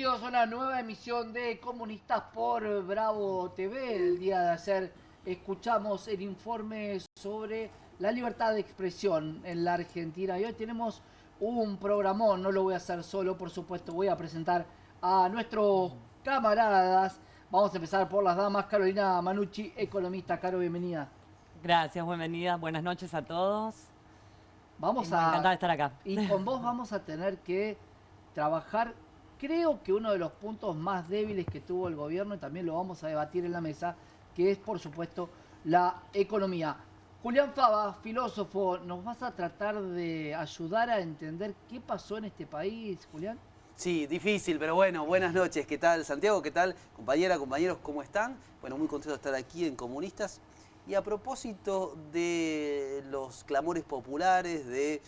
Bienvenidos a una nueva emisión de Comunistas por Bravo TV. El día de ayer escuchamos el informe sobre la libertad de expresión en la Argentina y hoy tenemos un programón. No lo voy a hacer solo, por supuesto, voy a presentar a nuestros camaradas. Vamos a empezar por las damas. Carolina Manucci, economista. Caro, bienvenida. Gracias, bienvenida. Buenas noches a todos. Encantada de estar acá. Y con vos vamos a tener que trabajar. Creo que uno de los puntos más débiles que tuvo el gobierno, y también lo vamos a debatir en la mesa, que es, por supuesto, la economía. Julián Fava, filósofo, ¿nos vas a tratar de ayudar a entender qué pasó en este país, Julián? Sí, difícil, pero bueno, buenas noches. ¿Qué tal, Santiago? ¿Qué tal, compañera, compañeros? ¿Cómo están? Bueno, muy contento de estar aquí en Comunistas. Y a propósito de los clamores populares, de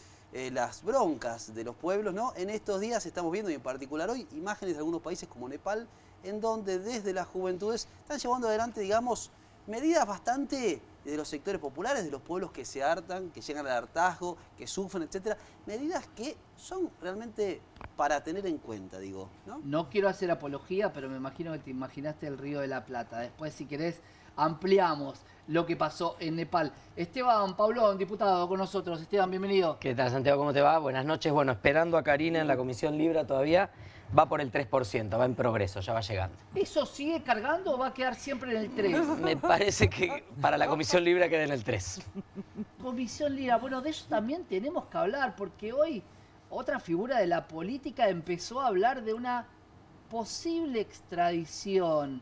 las broncas de los pueblos, ¿no? En estos días estamos viendo, y en particular hoy, imágenes de algunos países como Nepal, en donde desde las juventudes están llevando adelante, digamos, medidas bastante de los sectores populares, de los pueblos que se hartan, que llegan al hartazgo, que sufren, etcétera. Medidas que son realmente para tener en cuenta, digo, ¿no? No quiero hacer apología, pero me imagino que te imaginaste el Río de la Plata. Después, si querés, ampliamos lo que pasó en Nepal. Esteban Paulón, diputado, con nosotros. Esteban, bienvenido. ¿Qué tal, Santiago? ¿Cómo te va? Buenas noches. Bueno, esperando a Karina en la Comisión Libra todavía. Va por el 3%, va en progreso, ya va llegando. ¿Eso sigue cargando o va a quedar siempre en el 3? Me parece que para la Comisión Libra queda en el 3. Comisión Libra, bueno, de eso también tenemos que hablar, porque hoy otra figura de la política empezó a hablar de una posible extradición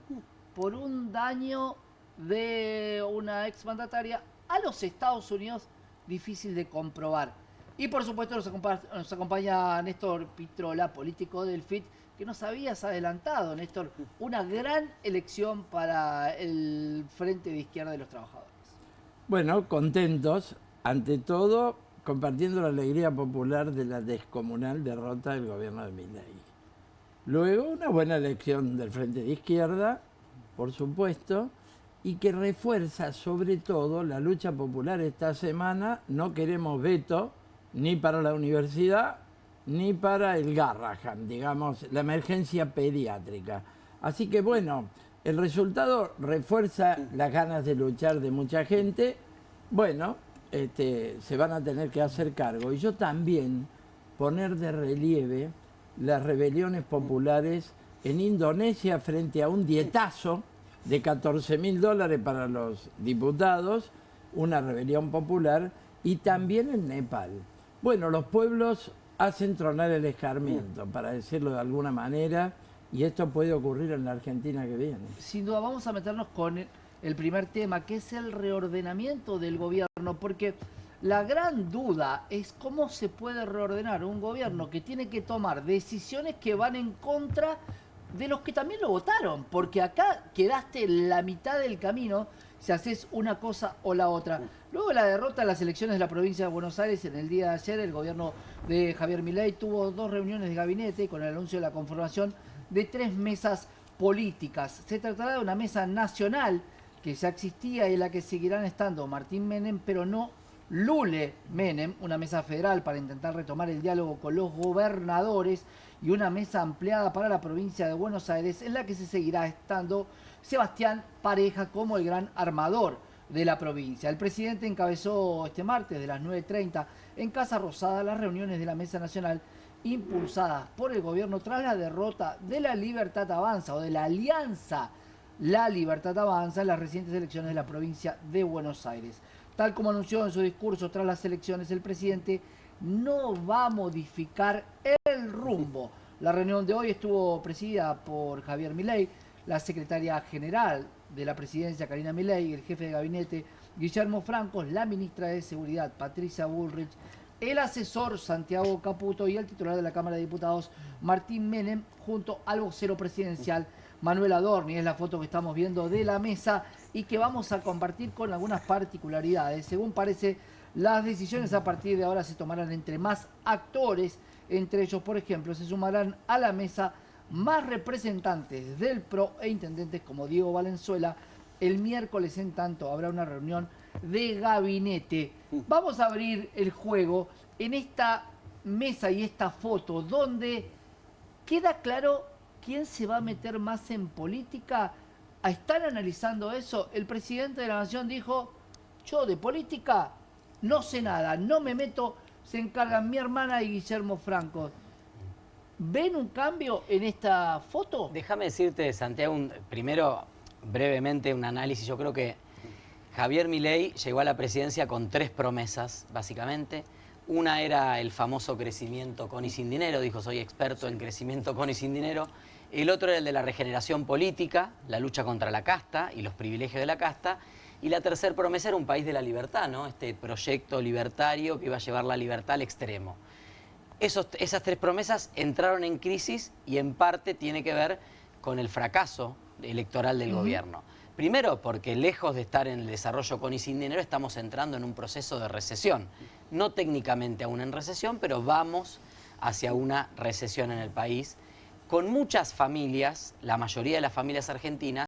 por un daño de una exmandataria a los Estados Unidos, difícil de comprobar. Y por supuesto nos acompaña Néstor Pitrola, político del FIT, que nos habías adelantado, Néstor, una gran elección para el Frente de Izquierda de los Trabajadores. Bueno, contentos, ante todo compartiendo la alegría popular de la descomunal derrota del gobierno de Milei. Luego una buena elección del Frente de Izquierda, por supuesto, y que refuerza sobre todo la lucha popular esta semana. No queremos veto ni para la universidad ni para el Garrahan, digamos, la emergencia pediátrica. Así que bueno, el resultado refuerza las ganas de luchar de mucha gente. Bueno, se van a tener que hacer cargo. Y yo también poner de relieve las rebeliones populares en Indonesia frente a un dietazo de $14.000 para los diputados, una rebelión popular, y también en Nepal. Bueno, los pueblos hacen tronar el escarmiento, para decirlo de alguna manera, y esto puede ocurrir en la Argentina que viene. Sin duda, vamos a meternos con el primer tema, que es el reordenamiento del gobierno, porque la gran duda es cómo se puede reordenar un gobierno que tiene que tomar decisiones que van en contra de los que también lo votaron, porque acá quedaste en la mitad del camino si haces una cosa o la otra. Luego de la derrota en las elecciones de la provincia de Buenos Aires en el día de ayer, el gobierno de Javier Milei tuvo 2 reuniones de gabinete con el anuncio de la conformación de 3 mesas políticas. Se tratará de una mesa nacional que ya existía y en la que seguirán estando Martín Menem, pero no Lule Menem, una mesa federal para intentar retomar el diálogo con los gobernadores, y una mesa ampliada para la provincia de Buenos Aires en la que se seguirá estando Sebastián Pareja como el gran armador de la provincia. El presidente encabezó este martes de las 9:30 en Casa Rosada las reuniones de la Mesa Nacional impulsadas por el gobierno tras la derrota de la Libertad Avanza, o de la alianza La Libertad Avanza, en las recientes elecciones de la provincia de Buenos Aires. Tal como anunció en su discurso tras las elecciones, el presidente no va a modificar el rumbo. La reunión de hoy estuvo presidida por Javier Milei, la secretaria general de la presidencia Karina Milei, el jefe de gabinete Guillermo Francos, la ministra de Seguridad Patricia Bullrich, el asesor Santiago Caputo y el titular de la Cámara de Diputados Martín Menem, junto al vocero presidencial Manuel Adorni. Es la foto que estamos viendo de la mesa y que vamos a compartir con algunas particularidades. Según parece, las decisiones a partir de ahora se tomarán entre más actores. Entre ellos, por ejemplo, se sumarán a la mesa más representantes del PRO e intendentes como Diego Valenzuela. El miércoles, en tanto, habrá una reunión de gabinete. Vamos a abrir el juego en esta mesa y esta foto donde queda claro quién se va a meter más en política. ¿Están analizando eso? El presidente de la Nación dijo, yo de política no sé nada, no me meto, se encargan mi hermana y Guillermo Franco. ¿Ven un cambio en esta foto? Déjame decirte, Santiago, primero, brevemente, un análisis. Yo creo que Javier Milei llegó a la presidencia con 3 promesas, básicamente. Una era el famoso crecimiento con y sin dinero, dijo, soy experto en crecimiento con y sin dinero. El otro era el de la regeneración política, la lucha contra la casta y los privilegios de la casta. Y la tercera promesa era un país de la libertad, ¿no? Este proyecto libertario que iba a llevar la libertad al extremo. Esas 3 promesas entraron en crisis y en parte tiene que ver con el fracaso electoral del gobierno. Primero, porque lejos de estar en el desarrollo con y sin dinero, estamos entrando en un proceso de recesión. No técnicamente aún en recesión, pero vamos hacia una recesión en el país, con muchas familias, la mayoría de las familias argentinas,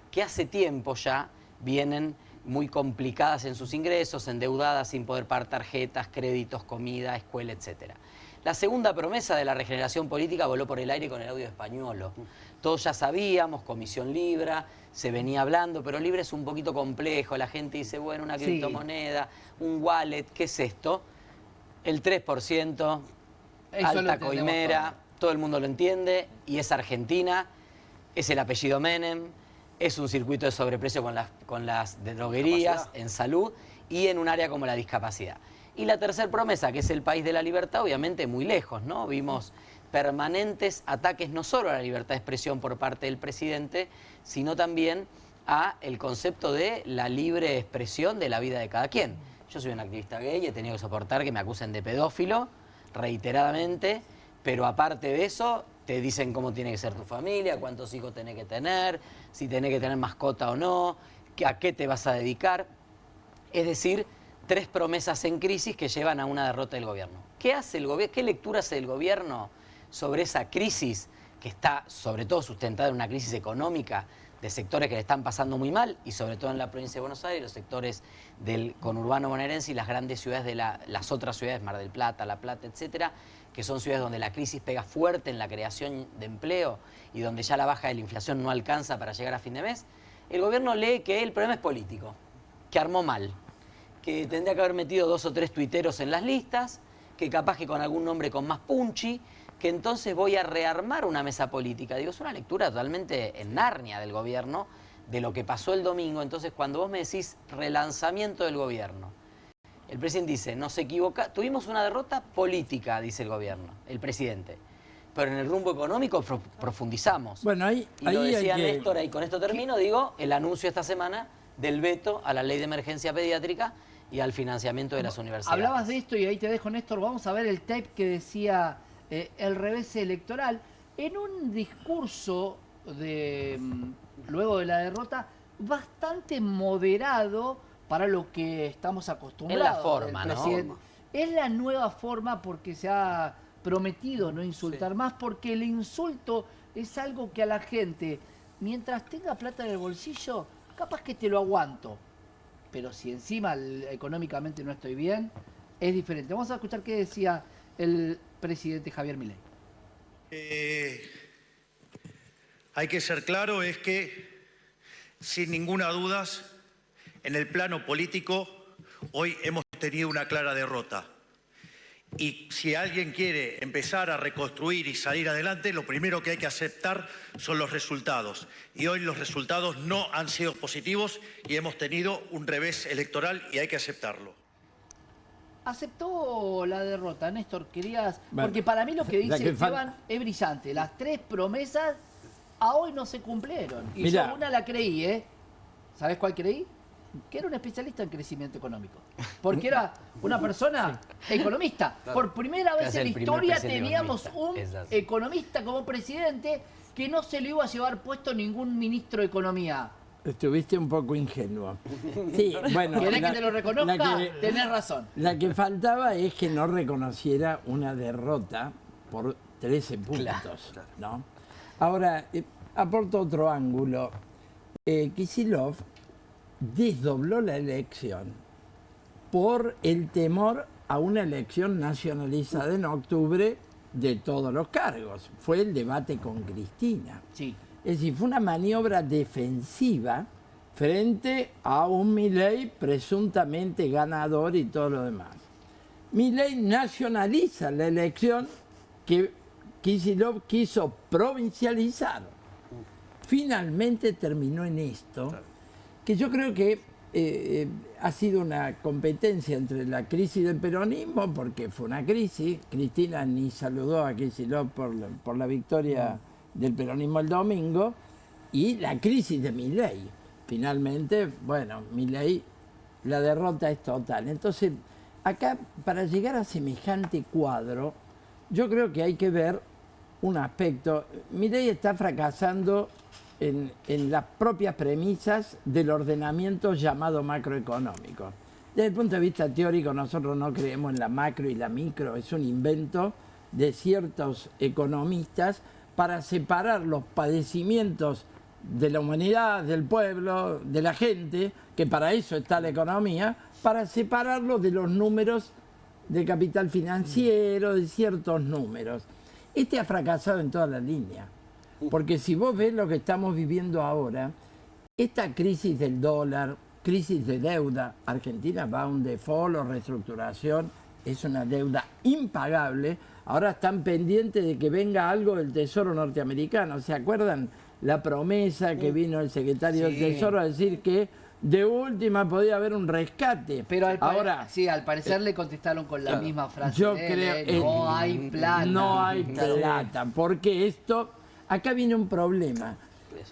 que hace tiempo ya vienen muy complicadas en sus ingresos, endeudadas sin poder pagar tarjetas, créditos, comida, escuela, etc. La segunda promesa de la regeneración política voló por el aire con el audio español. Todos ya sabíamos, Comisión Libra, se venía hablando, pero Libra es un poquito complejo. La gente dice, bueno, una criptomoneda, un wallet, ¿qué es esto? El 3%, alta coimera, todo el mundo lo entiende, y es Argentina, es el apellido Menem, es un circuito de sobreprecio con las de droguerías, en salud y en un área como la discapacidad. Y la tercera promesa, que es el país de la libertad, obviamente muy lejos, ¿no? Vimos permanentes ataques no solo a la libertad de expresión por parte del presidente, sino también a el concepto de la libre expresión de la vida de cada quien. Yo soy un activista gay, he tenido que soportar que me acusen de pedófilo reiteradamente, pero aparte de eso, te dicen cómo tiene que ser tu familia, cuántos hijos tenés que tener, si tenés que tener mascota o no, a qué te vas a dedicar. Es decir, 3 promesas en crisis que llevan a una derrota del gobierno. ¿Qué hace el gobierno? ¿Qué lectura hace el gobierno sobre esa crisis que está sobre todo sustentada en una crisis económica de sectores que le están pasando muy mal y sobre todo en la provincia de Buenos Aires, los sectores del conurbano bonaerense y las grandes ciudades de las otras ciudades, Mar del Plata, La Plata, etcétera, que son ciudades donde la crisis pega fuerte en la creación de empleo y donde ya la baja de la inflación no alcanza para llegar a fin de mes? El gobierno lee que el problema es político, que armó mal, que tendría que haber metido 2 o 3 tuiteros en las listas, que capaz que con algún nombre con más punchi, que entonces voy a rearmar una mesa política. Digo, es una lectura totalmente en Narnia del gobierno de lo que pasó el domingo. Entonces, cuando vos me decís relanzamiento del gobierno, el presidente dice, nos equivoca, tuvimos una derrota política, dice el gobierno, el presidente. Pero en el rumbo económico profundizamos. Bueno, ahí lo decía hay que... Néstor, y con esto termino, digo, el anuncio esta semana del veto a la ley de emergencia pediátrica y al financiamiento de las universidades. Hablabas de esto y ahí te dejo, Néstor. Vamos a ver el tape que decía el revés electoral. En un discurso luego de la derrota bastante moderado para lo que estamos acostumbrados. Es la forma, ¿no? Es la nueva forma porque se ha prometido no insultar más, porque el insulto es algo que a la gente, mientras tenga plata en el bolsillo, capaz que te lo aguanto. Pero si encima económicamente no estoy bien, es diferente. Vamos a escuchar qué decía el presidente Javier Milei. Hay que ser claro, es que, sin ninguna duda, en el plano político, hoy hemos tenido una clara derrota. Y si alguien quiere empezar a reconstruir y salir adelante, lo primero que hay que aceptar son los resultados. Y hoy los resultados no han sido positivos y hemos tenido un revés electoral y hay que aceptarlo. ¿Aceptó la derrota, Néstor? Querías... Bueno, porque para mí lo que dice Esteban es brillante. Las 3 promesas a hoy no se cumplieron. Y Mirá. yo una la creí, ¿eh? ¿Sabés cuál creí? Que era un especialista en crecimiento económico. Porque era una persona economista. Claro. Por primera vez en la historia teníamos un Exacto. economista como presidente que no se le iba a llevar puesto ningún ministro de Economía. Estuviste un poco ingenuo. Sí, bueno, ¿Querés que te lo reconozca? Tenés razón. La que faltaba es que no reconociera una derrota por 13 puntos, ¿no? Ahora, aporto otro ángulo. Kicillof desdobló la elección por el temor a una elección nacionalizada en octubre de todos los cargos. Fue el debate con Cristina. Sí. Es decir, fue una maniobra defensiva frente a un Milei presuntamente ganador y todo lo demás. Milei nacionaliza la elección que Kicillof quiso provincializar. Finalmente terminó en esto, que yo creo que ha sido una competencia entre la crisis del peronismo, porque fue una crisis. Cristina ni saludó a Kicillof por la victoria del peronismo el domingo, y la crisis de Milei. Finalmente, bueno, Milei, la derrota es total. Entonces, acá, para llegar a semejante cuadro, yo creo que hay que ver un aspecto. Milei está fracasando en las propias premisas del ordenamiento llamado macroeconómico. Desde el punto de vista teórico, nosotros no creemos en la macro y la micro, es un invento de ciertos economistas para separar los padecimientos de la humanidad, del pueblo, de la gente, que para eso está la economía, para separarlos de los números de capital financiero, de ciertos números. Este ha fracasado en toda la línea, porque si vos ves lo que estamos viviendo ahora, esta crisis del dólar, crisis de deuda, Argentina va a un default o reestructuración, es una deuda impagable. Ahora están pendientes de que venga algo del Tesoro norteamericano. ¿Se acuerdan la promesa que vino el secretario del Tesoro a decir que de última podía haber un rescate? Pero ahora, al parecer le contestaron con la misma frase. yo de creo él, no hay plata. No hay plata, porque esto, acá viene un problema.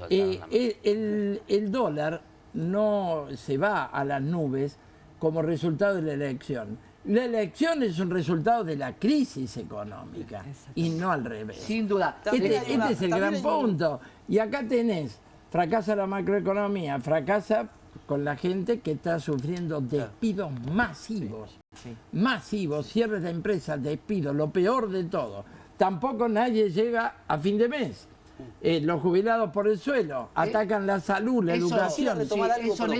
El dólar no se va a las nubes como resultado de la elección. La elección es un resultado de la crisis económica y no al revés. Sin duda. Este es el gran punto. Y acá tenés, fracasa la macroeconomía, fracasa con la gente que está sufriendo despidos masivos. Masivos, cierres de empresas, despidos, lo peor de todo. Tampoco nadie llega a fin de mes. Los jubilados por el suelo, atacan la salud, la educación.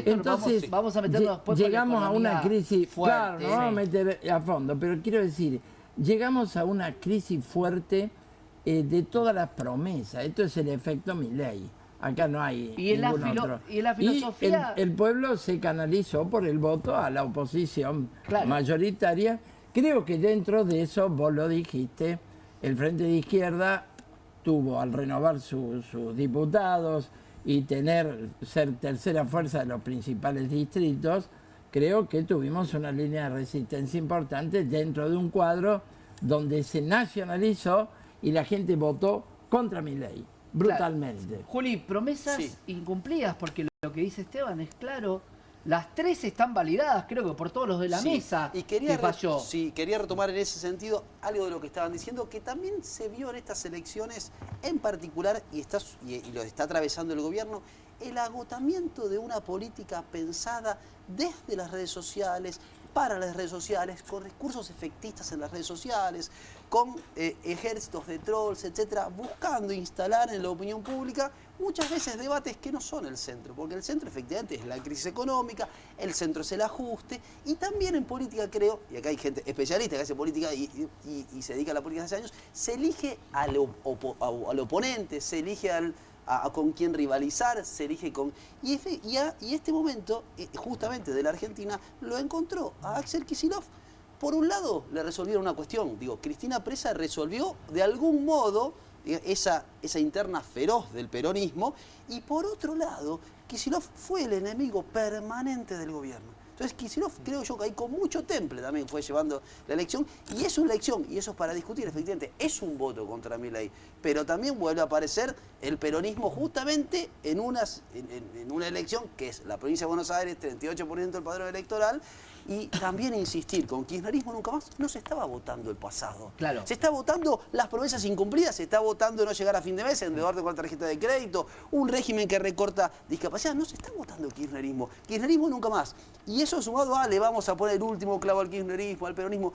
Entonces, vamos a meternos después llegamos a una crisis fuerte. Claro, no vamos a meter a fondo, pero quiero decir, llegamos a una crisis fuerte de todas las promesas. Esto es el efecto Milei. Acá no hay ningún otro. Y en la filosofía... el pueblo se canalizó por el voto a la oposición mayoritaria. Creo que dentro de eso, vos lo dijiste, el Frente de Izquierda tuvo, al renovar sus diputados y ser tercera fuerza de los principales distritos, creo que tuvimos una línea de resistencia importante dentro de un cuadro donde se nacionalizó y la gente votó contra Milei, brutalmente. Claro. Juli, promesas incumplidas, porque lo que dice Esteban es claro. Las tres están validadas, creo que por todos los de la mesa. Y quería falló. quería retomar en ese sentido algo de lo que estaban diciendo, que también se vio en estas elecciones en particular, y lo está atravesando el gobierno, el agotamiento de una política pensada desde las redes sociales, para las redes sociales, con recursos efectistas en las redes sociales, con ejércitos de trolls, etcétera, buscando instalar en la opinión pública muchas veces debates que no son el centro, porque el centro efectivamente es la crisis económica, el centro es el ajuste, y también en política creo, y acá hay gente especialista que hace política y se dedica a la política hace años, se elige al oponente, se elige con quién rivalizar, se elige con... Y este momento, justamente de la Argentina, lo encontró a Axel Kicillof. Por un lado, le resolvieron una cuestión. Cristina Presa resolvió de algún modo esa interna feroz del peronismo, y por otro lado, Kicillof fue el enemigo permanente del gobierno. Entonces Kicillof, creo yo, que ahí con mucho temple también fue llevando la elección, y es una elección, y eso es para discutir, efectivamente, es un voto contra Milei, pero también vuelve a aparecer el peronismo justamente en una elección que es la provincia de Buenos Aires, 38% del padrón electoral, y también insistir, con kirchnerismo nunca más, no se estaba votando el pasado. Claro. Se está votando las promesas incumplidas, se está votando no llegar a fin de mes, endeudarte con la tarjeta de crédito, un régimen que recorta discapacidad. No se está votando el kirchnerismo. Kirchnerismo nunca más. Y eso sumado a le vamos a poner el último clavo al kirchnerismo, al peronismo.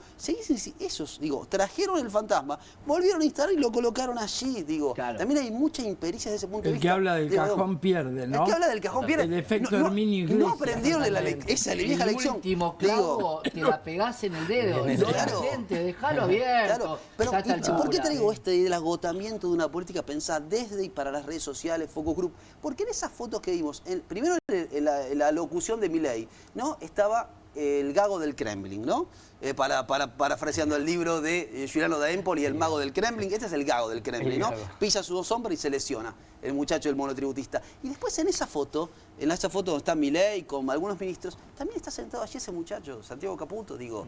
Esos, trajeron el fantasma, volvieron a instalar y lo colocaron allí, Claro. También hay mucha impericia desde ese punto de vista. El que habla del cajón pierde, ¿no? El que habla del cajón pierde. El efecto Herminio Iglesias. No aprendieron esa vieja lección. El último clavo te la pegás en el dedo. En el No, dedo. gente, déjalo abierto. Claro, pero Ya a esta ¿por qué altura, traigo del agotamiento de una política pensada desde y para las redes sociales, focus group? Porque en esas fotos que vimos, primero en la locución de Milei, ¿no? Estaba el gago del Kremlin, ¿no? Parafraseando el libro de Giuliano da Empoli, El mago del Kremlin. Este es el gago del Kremlin, ¿no? Pisa su sombra y se lesiona el muchacho del monotributista. Y después en esa foto donde está Milei con algunos ministros, también está sentado allí ese muchacho, Santiago Caputo, digo,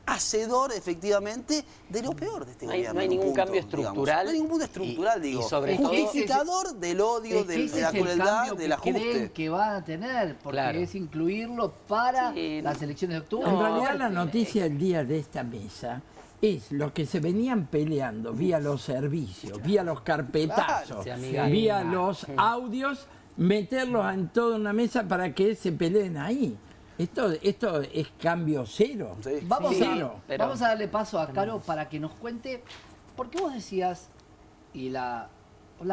hacedor efectivamente de lo peor de este gobierno. No hay ningún cambio estructural. No hay ningún punto estructural, y sobre todo, justificador del odio, de la crueldad, del ajuste. Creen que van a tener, porque Claro. es incluirlo para las elecciones de octubre. En realidad la noticia del día de esta mesa es lo que se venían peleando vía los servicios, vía los carpetazos, Claro, vía los audios, meterlos en toda una mesa para que se peleen ahí. Esto es cambio cero. Sí. Vamos, Sí, a darle paso a Caro para que nos cuente, porque vos decías, y la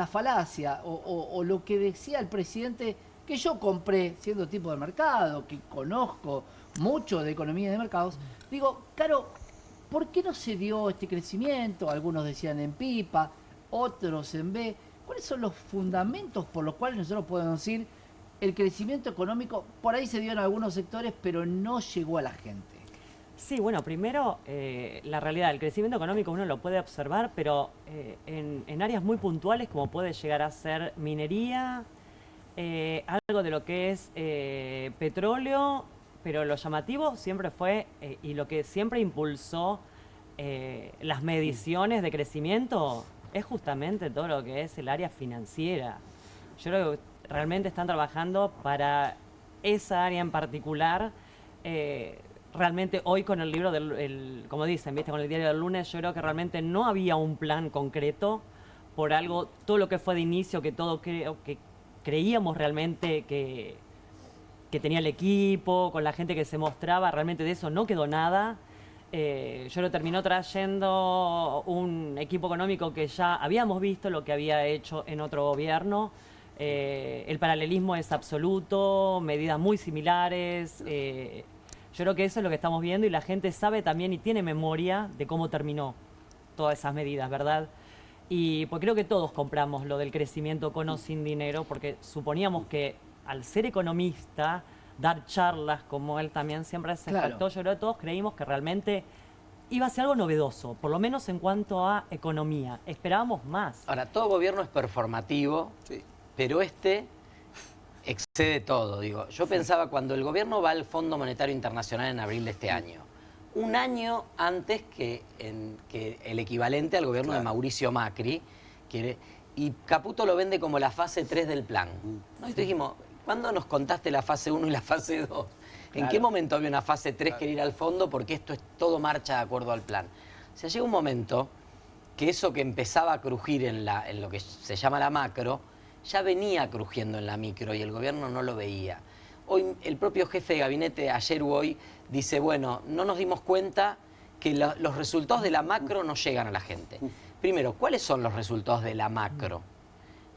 falacia o lo que decía el presidente, que yo compré siendo tipo de mercado, que conozco mucho de economía de mercados, digo, Caro, ¿por qué no se dio este crecimiento? Algunos decían en pipa, otros en B. ¿Cuáles son los fundamentos por los cuales nosotros podemos decir el crecimiento económico por ahí se dio en algunos sectores, pero no llegó a la gente? Sí, bueno, primero, la realidad, el crecimiento económico uno lo puede observar, pero en áreas muy puntuales como puede llegar a ser minería, algo de lo que es petróleo, pero lo llamativo siempre fue, y lo que siempre impulsó las mediciones de crecimiento, es justamente todo lo que es el área financiera. Yo creo que realmente están trabajando para esa área en particular. Realmente hoy con el libro, como dicen, ¿viste? Con el diario del lunes, yo creo que realmente no había un plan concreto por algo, todo lo que fue de inicio, que creíamos realmente que tenía el equipo, con la gente que se mostraba, realmente de eso no quedó nada. Yo lo terminó trayendo un equipo económico que ya habíamos visto lo que había hecho en otro gobierno. El paralelismo es absoluto, medidas muy similares. Yo creo que eso es lo que estamos viendo y la gente sabe también y tiene memoria de cómo terminó todas esas medidas, ¿verdad? Y pues creo que todos compramos lo del crecimiento con o sin dinero, porque suponíamos que al ser economista, dar charlas como él también siempre se jactó, yo creo que todos creímos que realmente iba a ser algo novedoso, por lo menos en cuanto a economía. Esperábamos más. Ahora, todo gobierno es performativo, Sí. pero excede todo. Digo, yo pensaba cuando el gobierno va al Fondo Monetario Internacional en abril de este año, un año antes que el equivalente al gobierno de Mauricio Macri, y Caputo lo vende como la fase 3 del plan. ¿No? Y dijimos, ¿cuándo nos contaste la fase 1 y la fase 2? ¿En qué momento había una fase 3 que ir al fondo? Porque esto es todo marcha de acuerdo al plan. O sea, llega un momento que eso que empezaba a crujir en lo que se llama la macro, ya venía crujiendo en la micro y el gobierno no lo veía. Hoy el propio jefe de gabinete, ayer u hoy, dice, bueno, no nos dimos cuenta que los resultados de la macro no llegan a la gente. Primero, ¿cuáles son los resultados de la macro?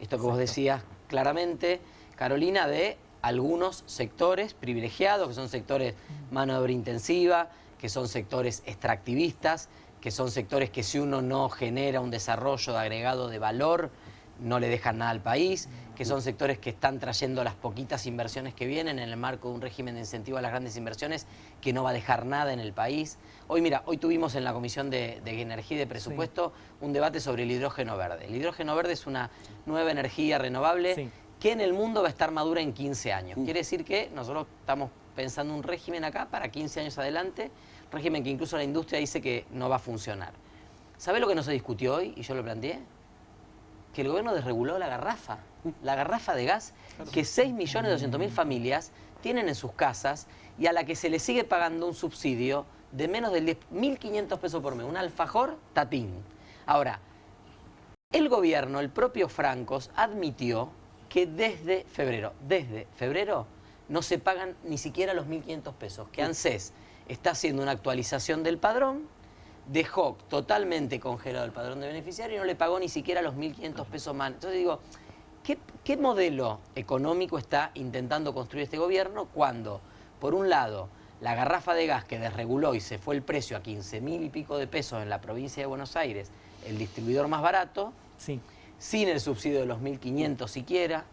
Esto que vos decías claramente, Carolina, de algunos sectores privilegiados, que son sectores mano de obra intensiva, que son sectores extractivistas, que son sectores que si uno no genera un desarrollo de agregado de valor, no le dejan nada al país, que son sectores que están trayendo las poquitas inversiones que vienen en el marco de un régimen de incentivo a las grandes inversiones que no va a dejar nada en el país. Hoy, mira, hoy tuvimos en la Comisión de Energía y de Presupuesto un debate sobre el hidrógeno verde. El hidrógeno verde es una nueva energía renovable que en el mundo va a estar madura en 15 años. Quiere decir que nosotros estamos pensando un régimen acá para 15 años adelante, régimen que incluso la industria dice que no va a funcionar. ¿Sabés lo que no se discutió hoy? Y yo lo planteé. Que el gobierno desreguló la garrafa de gas que 6.200.000 familias tienen en sus casas y a la que se le sigue pagando un subsidio de menos de 1.500 pesos por mes, un alfajor tatín. Ahora, el gobierno, el propio Francos, admitió que desde febrero no se pagan ni siquiera los 1.500 pesos, que ANSES está haciendo una actualización del padrón, dejó totalmente congelado el padrón de beneficiario y no le pagó ni siquiera los 1.500 pesos más. Entonces digo, ¿qué modelo económico está intentando construir este gobierno cuando, por un lado, La garrafa de gas que desreguló y se fue el precio a 15.000 y pico de pesos en la provincia de Buenos Aires, el distribuidor más barato, Sí. sin el subsidio de los 1.500 siquiera,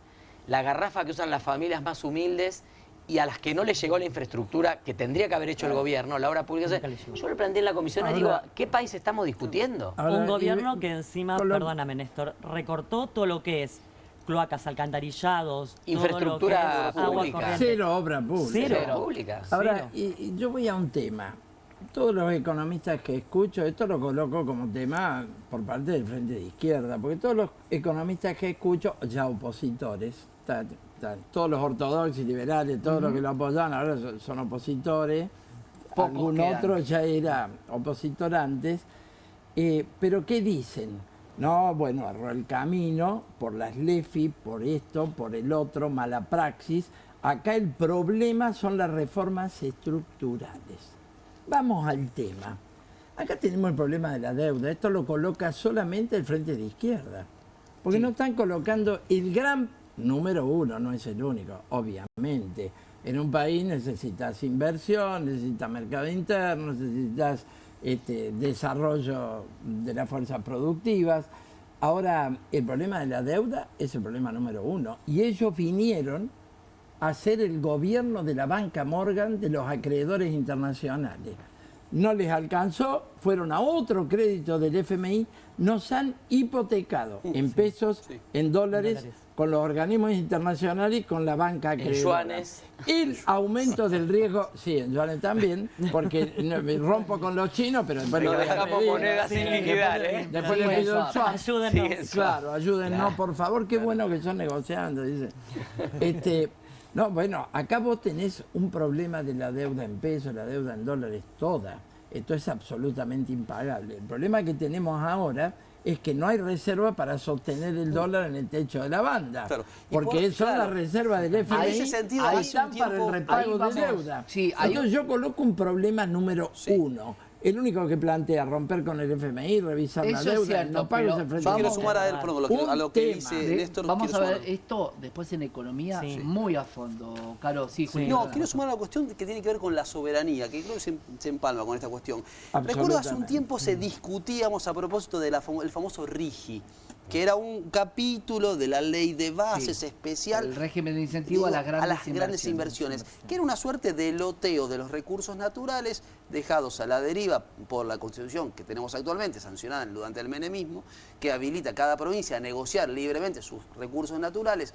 la garrafa que usan las familias más humildes y a las que no les llegó la infraestructura que tendría que haber hecho el gobierno, la obra pública. Nunca le llegó. Yo le planteé en la comisión y Ahora- digo, ¿qué país estamos discutiendo? Ahora, Un gobierno y- que encima, con lo- perdóname Néstor, recortó todo lo que es cloacas, alcantarillados, Infraestructura todo lo que es agua pública. corriente. Cero obra pública. Cero. Públicas. Ahora, Cero. y yo voy a un tema. Todos los economistas que escucho, esto lo coloco como tema por parte del Frente de Izquierda, porque todos los economistas que escucho, ya opositores, todos los ortodoxos y liberales, todos los que lo apoyan, ahora son opositores, Pocos algún quedan. otro ya era opositor antes, pero ¿qué dicen? No, bueno, erró el camino por las LEFI, por esto, por el otro, mala praxis. Acá el problema son las reformas estructurales. Vamos al tema. Acá tenemos el problema de la deuda. Esto lo coloca solamente el Frente de Izquierda. Porque no están colocando el gran número uno, no es el único, obviamente. En un país necesitas inversión, necesitas mercado interno, necesitas desarrollo de las fuerzas productivas. Ahora, el problema de la deuda es el problema número uno. Y ellos vinieron a ser el gobierno de la banca Morgan de los acreedores internacionales. No les alcanzó, fueron a otro crédito del FMI, nos han hipotecado en pesos, en dólares, con los organismos internacionales y con la banca acreedora. yuanes. El aumento del riesgo, sí, en yuanes también, porque me rompo con los chinos, pero después No le voy a dejamos pedir. monedas sin liquidar, ¿eh? Después Sí, le pido el eso. swap. Ayúdennos. Claro, ayúdennos, por favor, qué bueno que son negociando, dice. No, bueno, acá vos tenés un problema de la deuda en pesos, la deuda en dólares, toda. Esto es absolutamente impagable. El problema que tenemos ahora es que no hay reserva para sostener el dólar en el techo de la banda. Claro. Y Porque por- son claro. las reservas del FMI, En ese sentido, ahí hace están un para tiempo- el repago ahí vamos. de deuda. Sí, hay Entonces yo coloco un problema número uno. El único que plantea romper con el FMI, revisar la Eso es deuda, cierto, no pago pero es el Frente Yo quiero Amplio. sumar a él, perdón, a lo que Un dice tema. Néstor. Vamos quiero a ver sumar. esto después en economía Sí. muy a fondo, Caro. Sí, Juli, No, perdona. quiero sumar a la cuestión que tiene que ver con la soberanía, que creo que se empalma con esta cuestión. Absolutamente. Recuerdo hace un tiempo se discutíamos a propósito del famoso RIGI, que era un capítulo de la ley de bases Sí. especial. El régimen de incentivo a las grandes inversiones, que era una suerte de loteo de los recursos naturales dejados a la deriva por la Constitución que tenemos actualmente, sancionada durante el menemismo, que habilita a cada provincia a negociar libremente sus recursos naturales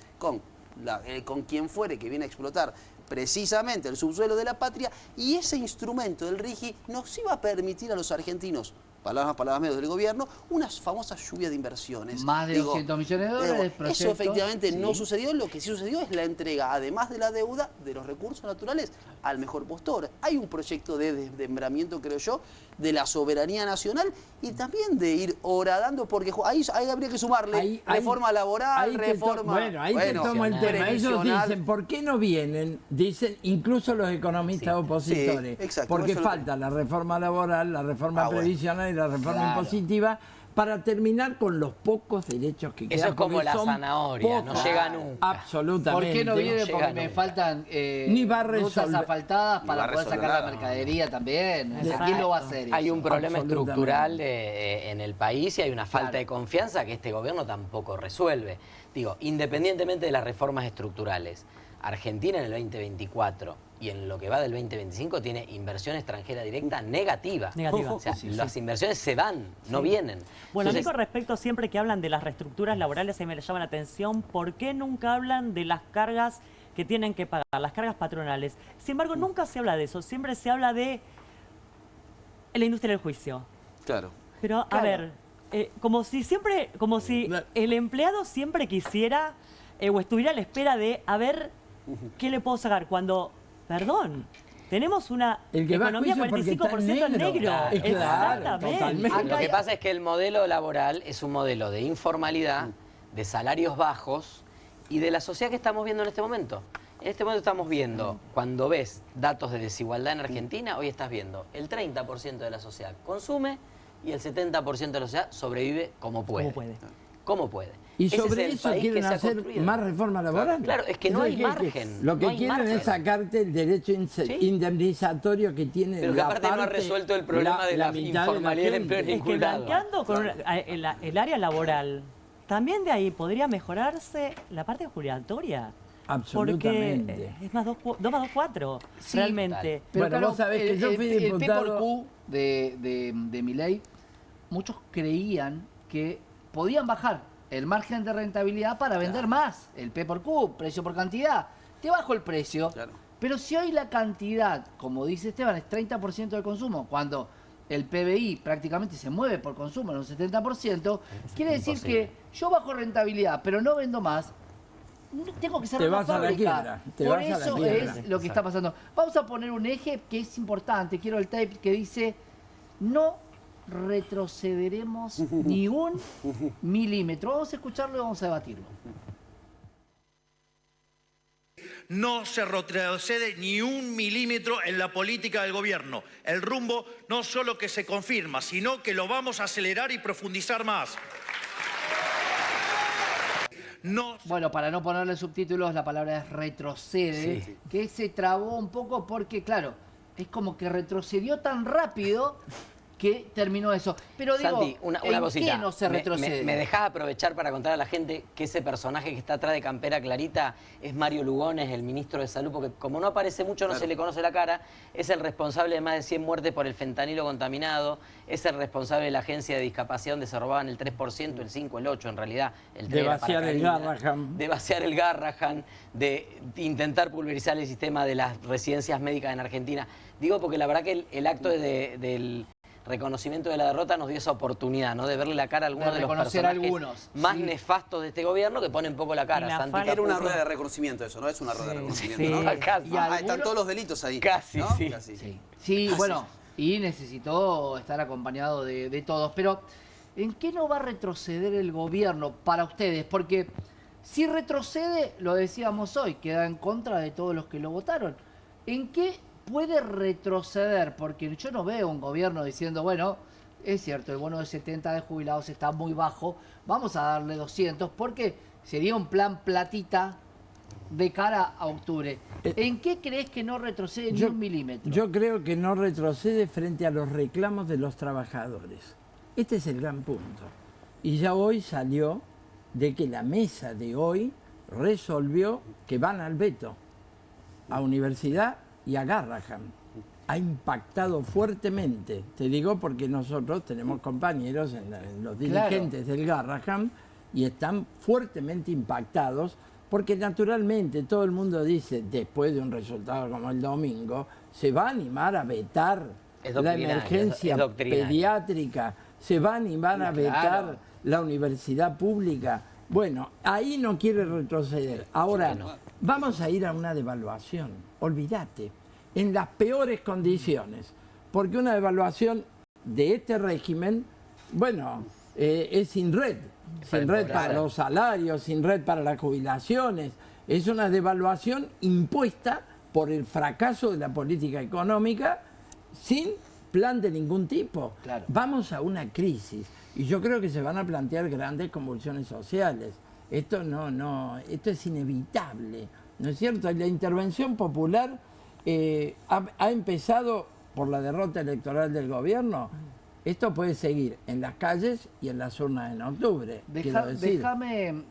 con quien fuere que viene a explotar precisamente el subsuelo de la patria, y ese instrumento del RIGI nos iba a permitir a los argentinos, palabras menos del gobierno, una famosa lluvia de inversiones. Más de 200 millones de dólares, Eso proyectos, efectivamente sí. no sucedió. Lo que sí sucedió es la entrega, además de la deuda, de los recursos naturales al mejor postor. Hay un proyecto de desmembramiento, creo yo, de la soberanía nacional y también de ir horadando, porque ahí habría que sumarle reforma laboral, ahí te reforma... bueno, ahí te tomo el tema. Ellos previsional. dicen, ¿por qué no vienen? Dicen incluso los economistas opositores. Sí, exacto, porque eso es lo que- falta la reforma laboral, la reforma bueno. previsional y la reforma Claro. impositiva para terminar con los pocos derechos que quedan. Eso es como porque la son zanahoria, no pocos. llega nunca. Absolutamente. ¿Por qué no viene? llega Porque me nunca. faltan Ni va a rutas resolver. asfaltadas Ni para va a poder resolver sacar la nada. mercadería también. O sea, ¿quién lo va a hacer? Hay eso? un problema Absolutamente. estructural en el país y hay una falta Claro. de confianza que este gobierno tampoco resuelve. Digo, independientemente de las reformas estructurales, Argentina en el 2024 y en lo que va del 2025 tiene inversión extranjera directa negativa. Negativa. O sea, Sí, las inversiones se van, no vienen. Bueno, a mí Entonces, con respecto siempre que hablan de las reestructuras laborales, ahí me llama la atención, ¿por qué nunca hablan de las cargas que tienen que pagar, las cargas patronales? Sin embargo, nunca se habla de eso, siempre se habla de la industria del juicio. Claro. Pero, a Claro. ver, como si el empleado siempre quisiera o estuviera a la espera de a ver qué le puedo sacar cuando, perdón, tenemos una El que va a economía juicio porque está 45% en negro. Claro, Exactamente. totalmente. lo que pasa es que el modelo laboral es un modelo de informalidad, de salarios bajos y de la sociedad que estamos viendo en este momento. En este momento estamos viendo, cuando ves datos de desigualdad en Argentina, hoy estás viendo el 30% de la sociedad consume y el 70% de la sociedad sobrevive como puede. Como puede. ¿Cómo puede? Y Ese es sobre el eso país que quieren se ha hacer construido. más reforma laboral. Claro, es que no hay margen. Lo que no hay quieren margen. es sacarte el derecho indemnizatorio que tiene Pero que la aparte no ha parte, resuelto el problema de la mitad de informalidad del gente. empleo en Es que ningún lado. blanqueando con el área laboral, también de ahí podría mejorarse la parte jubilatoria. Absolutamente. Porque es más 2 más 2, 4, Sí, realmente. Pero Bueno, claro, vos sabés que yo fui el diputado- P por Q de Milei, muchos creían que podían bajar el margen de rentabilidad para vender más. El P por Q, precio por cantidad. Te bajo el precio. Claro. Pero si hoy la cantidad, como dice Esteban, es 30% de consumo, cuando el PBI prácticamente se mueve por consumo en un 70%, quiere decir imposible. que yo bajo rentabilidad, pero no vendo más, tengo que cerrar Te la vas a la fábrica. quiebra, te Por vas a la eso quiebra. es lo que está pasando. Vamos a poner un eje que es importante. Quiero el tape que dice: no retrocederemos ni un milímetro. Vamos a escucharlo y vamos a debatirlo. No se retrocede ni un milímetro en la política del gobierno. El rumbo no solo que se confirma, sino que lo vamos a acelerar y profundizar más. No. Bueno, para no ponerle subtítulos, la palabra es retrocede, Sí. que se trabó un poco porque, claro, es como que retrocedió tan rápido que terminó eso. Pero digo, Santi, una ¿en cosita. qué no se retrocede? ¿Me dejás aprovechar para contar a la gente que ese personaje que está atrás de campera clarita es Mario Lugones, el ministro de Salud? Porque como no aparece mucho, no se le conoce la cara. Es el responsable de más de 100 muertes por el fentanilo contaminado. Es el responsable de la agencia de discapacidad donde se robaban el 3%, el 5%, el 8% en realidad. El 3% De era vaciar para el Karina, Garrahan. de vaciar el Garrahan, de intentar pulverizar el sistema de las residencias médicas en Argentina. Digo porque la verdad que el acto del reconocimiento de la derrota nos dio esa oportunidad, ¿no? De verle la cara a algunos de los reconocer personajes algunos, más sí. nefastos de este gobierno que ponen poco la cara. Y la Santi falta- Era una Capurro. rueda de reconocimiento eso, ¿no? Es una rueda de reconocimiento, sí. ¿no? Casi. Y Ah, algunos- están todos los delitos ahí. Casi, ¿no? sí. Casi. Sí, bueno, y necesitó estar acompañado de todos. Pero, ¿en qué no va a retroceder el gobierno para ustedes? Porque si retrocede, lo decíamos hoy, queda en contra de todos los que lo votaron. ¿En qué puede retroceder? Porque yo no veo un gobierno diciendo, bueno, es cierto, el bono de 70 de jubilados está muy bajo, vamos a darle 200, porque sería un plan platita de cara a octubre. ¿En qué crees que no retrocede ni un milímetro? Yo creo que no retrocede frente a los reclamos de los trabajadores. Este es el gran punto. Y ya hoy salió de que la mesa de hoy resolvió que van al veto a Universidad y a Garrahan. Ha impactado fuertemente, te digo porque nosotros tenemos compañeros en los dirigentes del Garrahan y están fuertemente impactados porque naturalmente todo el mundo dice, después de un resultado como el domingo, se va a animar a vetar Es la doctrinario, emergencia es doctrinario. pediátrica, se va a animar a Claro. vetar la universidad pública. Bueno, ahí no quiere retroceder. Ahora, vamos a ir a una devaluación, olvídate, en las peores condiciones, porque una devaluación de este régimen, bueno, es sin red para los salarios, sin red para las jubilaciones, es una devaluación impuesta por el fracaso de la política económica sin plan de ningún tipo. Claro. Vamos a una crisis y yo creo que se van a plantear grandes convulsiones sociales. Esto esto es inevitable, ¿no es cierto? La intervención popular ha empezado por la derrota electoral del gobierno. Esto puede seguir en las calles y en las urnas en octubre. quiero decir. Déjame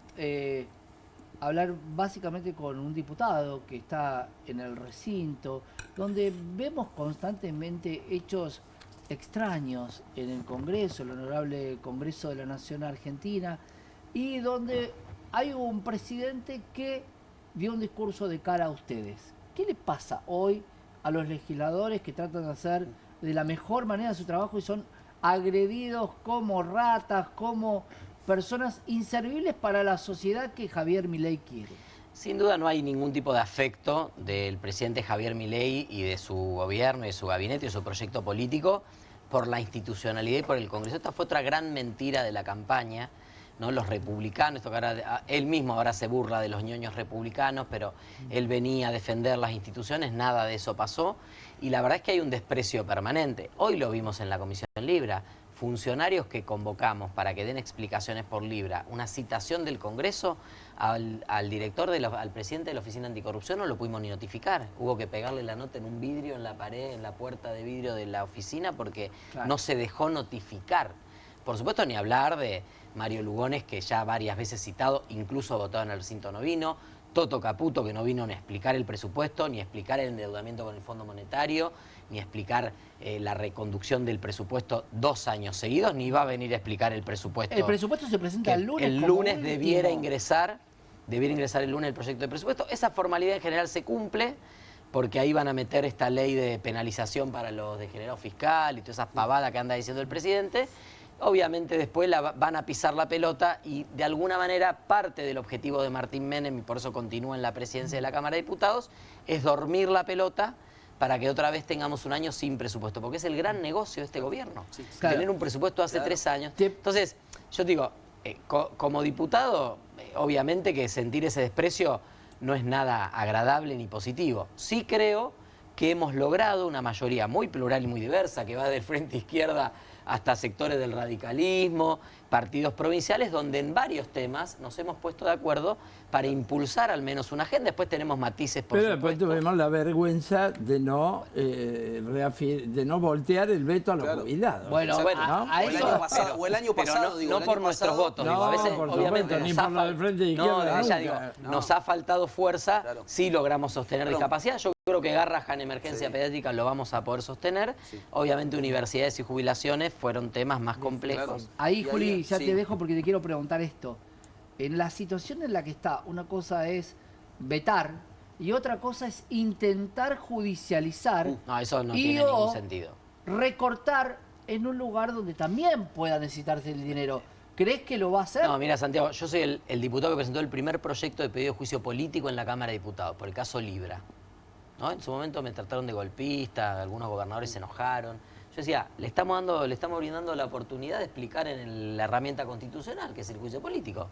hablar básicamente con un diputado que está en el recinto, donde vemos constantemente hechos extraños en el Congreso, el Honorable Congreso de la Nación Argentina, y donde hay un presidente que dio un discurso de cara a ustedes. ¿Qué le pasa hoy a los legisladores que tratan de hacer de la mejor manera su trabajo y son agredidos como ratas, como personas inservibles para la sociedad que Javier Milei quiere? Sin duda no hay ningún tipo de afecto del presidente Javier Milei y de su gobierno, y de su gabinete y de su proyecto político por la institucionalidad y por el Congreso. Esta fue otra gran mentira de la campaña, ¿no? Los republicanos, esto que ahora, él mismo ahora se burla de los ñoños republicanos, pero él venía a defender las instituciones, nada de eso pasó. Y la verdad es que hay un desprecio permanente. Hoy lo vimos en la Comisión Libra. funcionarios que convocamos para que den explicaciones por Libra, una citación del Congreso, al director, al presidente de la Oficina Anticorrupción no lo pudimos ni notificar. Hubo que pegarle la nota en un vidrio, en la pared, en la puerta de vidrio de la oficina, porque no se dejó notificar. Por supuesto, ni hablar de Mario Lugones, que ya varias veces citado, incluso votado en el recinto no vino, Toto Caputo, que no vino ni a explicar el presupuesto, ni a explicar el endeudamiento con el Fondo Monetario, ni a explicar la reconducción del presupuesto 2 años seguidos, ni va a venir a explicar el presupuesto. El presupuesto se presenta el lunes. El lunes debiera ingresar el lunes el proyecto de presupuesto. Esa formalidad en general se cumple, porque ahí van a meter esta ley de penalización para los degenerados fiscal y todas esas pavadas que anda diciendo el presidente. Obviamente después van a pisar la pelota y de alguna manera parte del objetivo de Martín Menem, y por eso continúa en la presidencia de la Cámara de Diputados, es dormir la pelota para que otra vez tengamos un año sin presupuesto, porque es el gran negocio de este gobierno. Sí, tener un presupuesto hace 3 años. Entonces, yo digo, como diputado, obviamente que sentir ese desprecio no es nada agradable ni positivo. Sí creo que hemos logrado una mayoría muy plural y muy diversa, que va del frente izquierda hasta sectores del radicalismo, partidos provinciales, donde en varios temas nos hemos puesto de acuerdo para impulsar al menos una agenda. Después tenemos matices, por supuesto. Pero después tuvimos la vergüenza de no voltear el veto a los jubilados. Bueno, ¿no? a eso... O el año pasado, pero no por nuestros votos. No, a veces, por obviamente, supuesto, ni por lo del frente izquierda nunca. nos ha faltado fuerza, sí logramos sostener discapacidad. Yo creo que Garrahan en emergencia pediátrica lo vamos a poder sostener. Obviamente universidades y jubilaciones fueron temas más complejos. Ahí, Juli, ya te dejo porque te quiero preguntar esto. En la situación en la que está, una cosa es vetar y otra cosa es intentar judicializar. No, eso no tiene ningún sentido. Recortar en un lugar donde también pueda necesitarse el dinero. ¿Crees que lo va a hacer? No, mira, Santiago, yo soy el diputado que presentó el primer proyecto de pedido de juicio político en la Cámara de Diputados, por el caso Libra. ¿No? En su momento me trataron de golpista, algunos gobernadores se enojaron. Yo decía, le estamos brindando la oportunidad de explicar en la herramienta constitucional, que es el juicio político.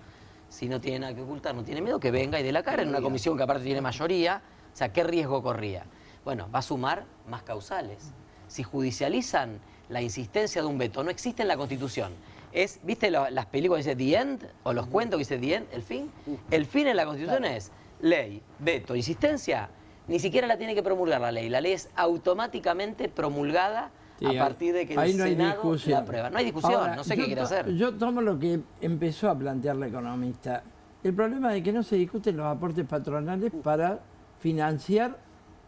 Si no tiene nada que ocultar, no tiene miedo, que venga y dé la cara en una comisión que aparte tiene mayoría. O sea, ¿qué riesgo corría? Bueno, va a sumar más causales. Si judicializan la insistencia de un veto, no existe en la Constitución. ¿Viste las películas que dice The End? O los cuentos que dice The End, el fin. El fin en la Constitución es ley, veto, insistencia. Ni siquiera la tiene que promulgar la ley. La ley es automáticamente promulgada a partir de que el Senado la aprueba. No hay discusión, ahora, no sé qué quiere hacer. Yo tomo lo que empezó a plantear la economista. El problema es que no se discuten los aportes patronales para financiar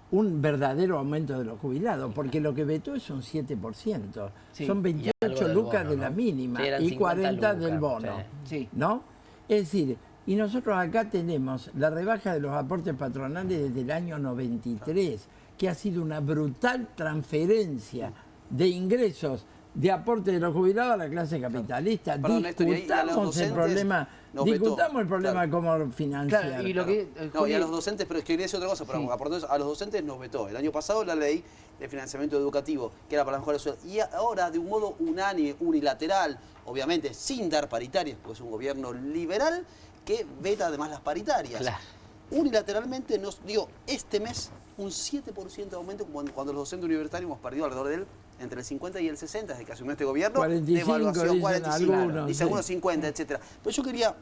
un verdadero aumento de los jubilados, porque lo que vetó es un 7%. Son 28 lucas de la mínima y 40 del bono. ¿No? Es decir, y nosotros acá tenemos la rebaja de los aportes patronales desde el año 93, que ha sido una brutal transferencia de ingresos de aporte de los jubilados a la clase capitalista. Perdón, discutamos el problema, cómo financiar. Claro, y y a los docentes, pero es que quería decir otra cosa, pero a los docentes nos vetó el año pasado la ley de financiamiento educativo, que era para la mejora social, y ahora de un modo unánime, unilateral, obviamente sin dar paritarias, porque es un gobierno liberal que veta además las paritarias. Claro. Unilateralmente este mes un 7% de aumento cuando los docentes universitarios hemos perdido alrededor del entre el 50 y el 60 desde que asumió este gobierno. 45, de evaluación, 45, algunos, dice algunos 50, etcétera. Pero yo quería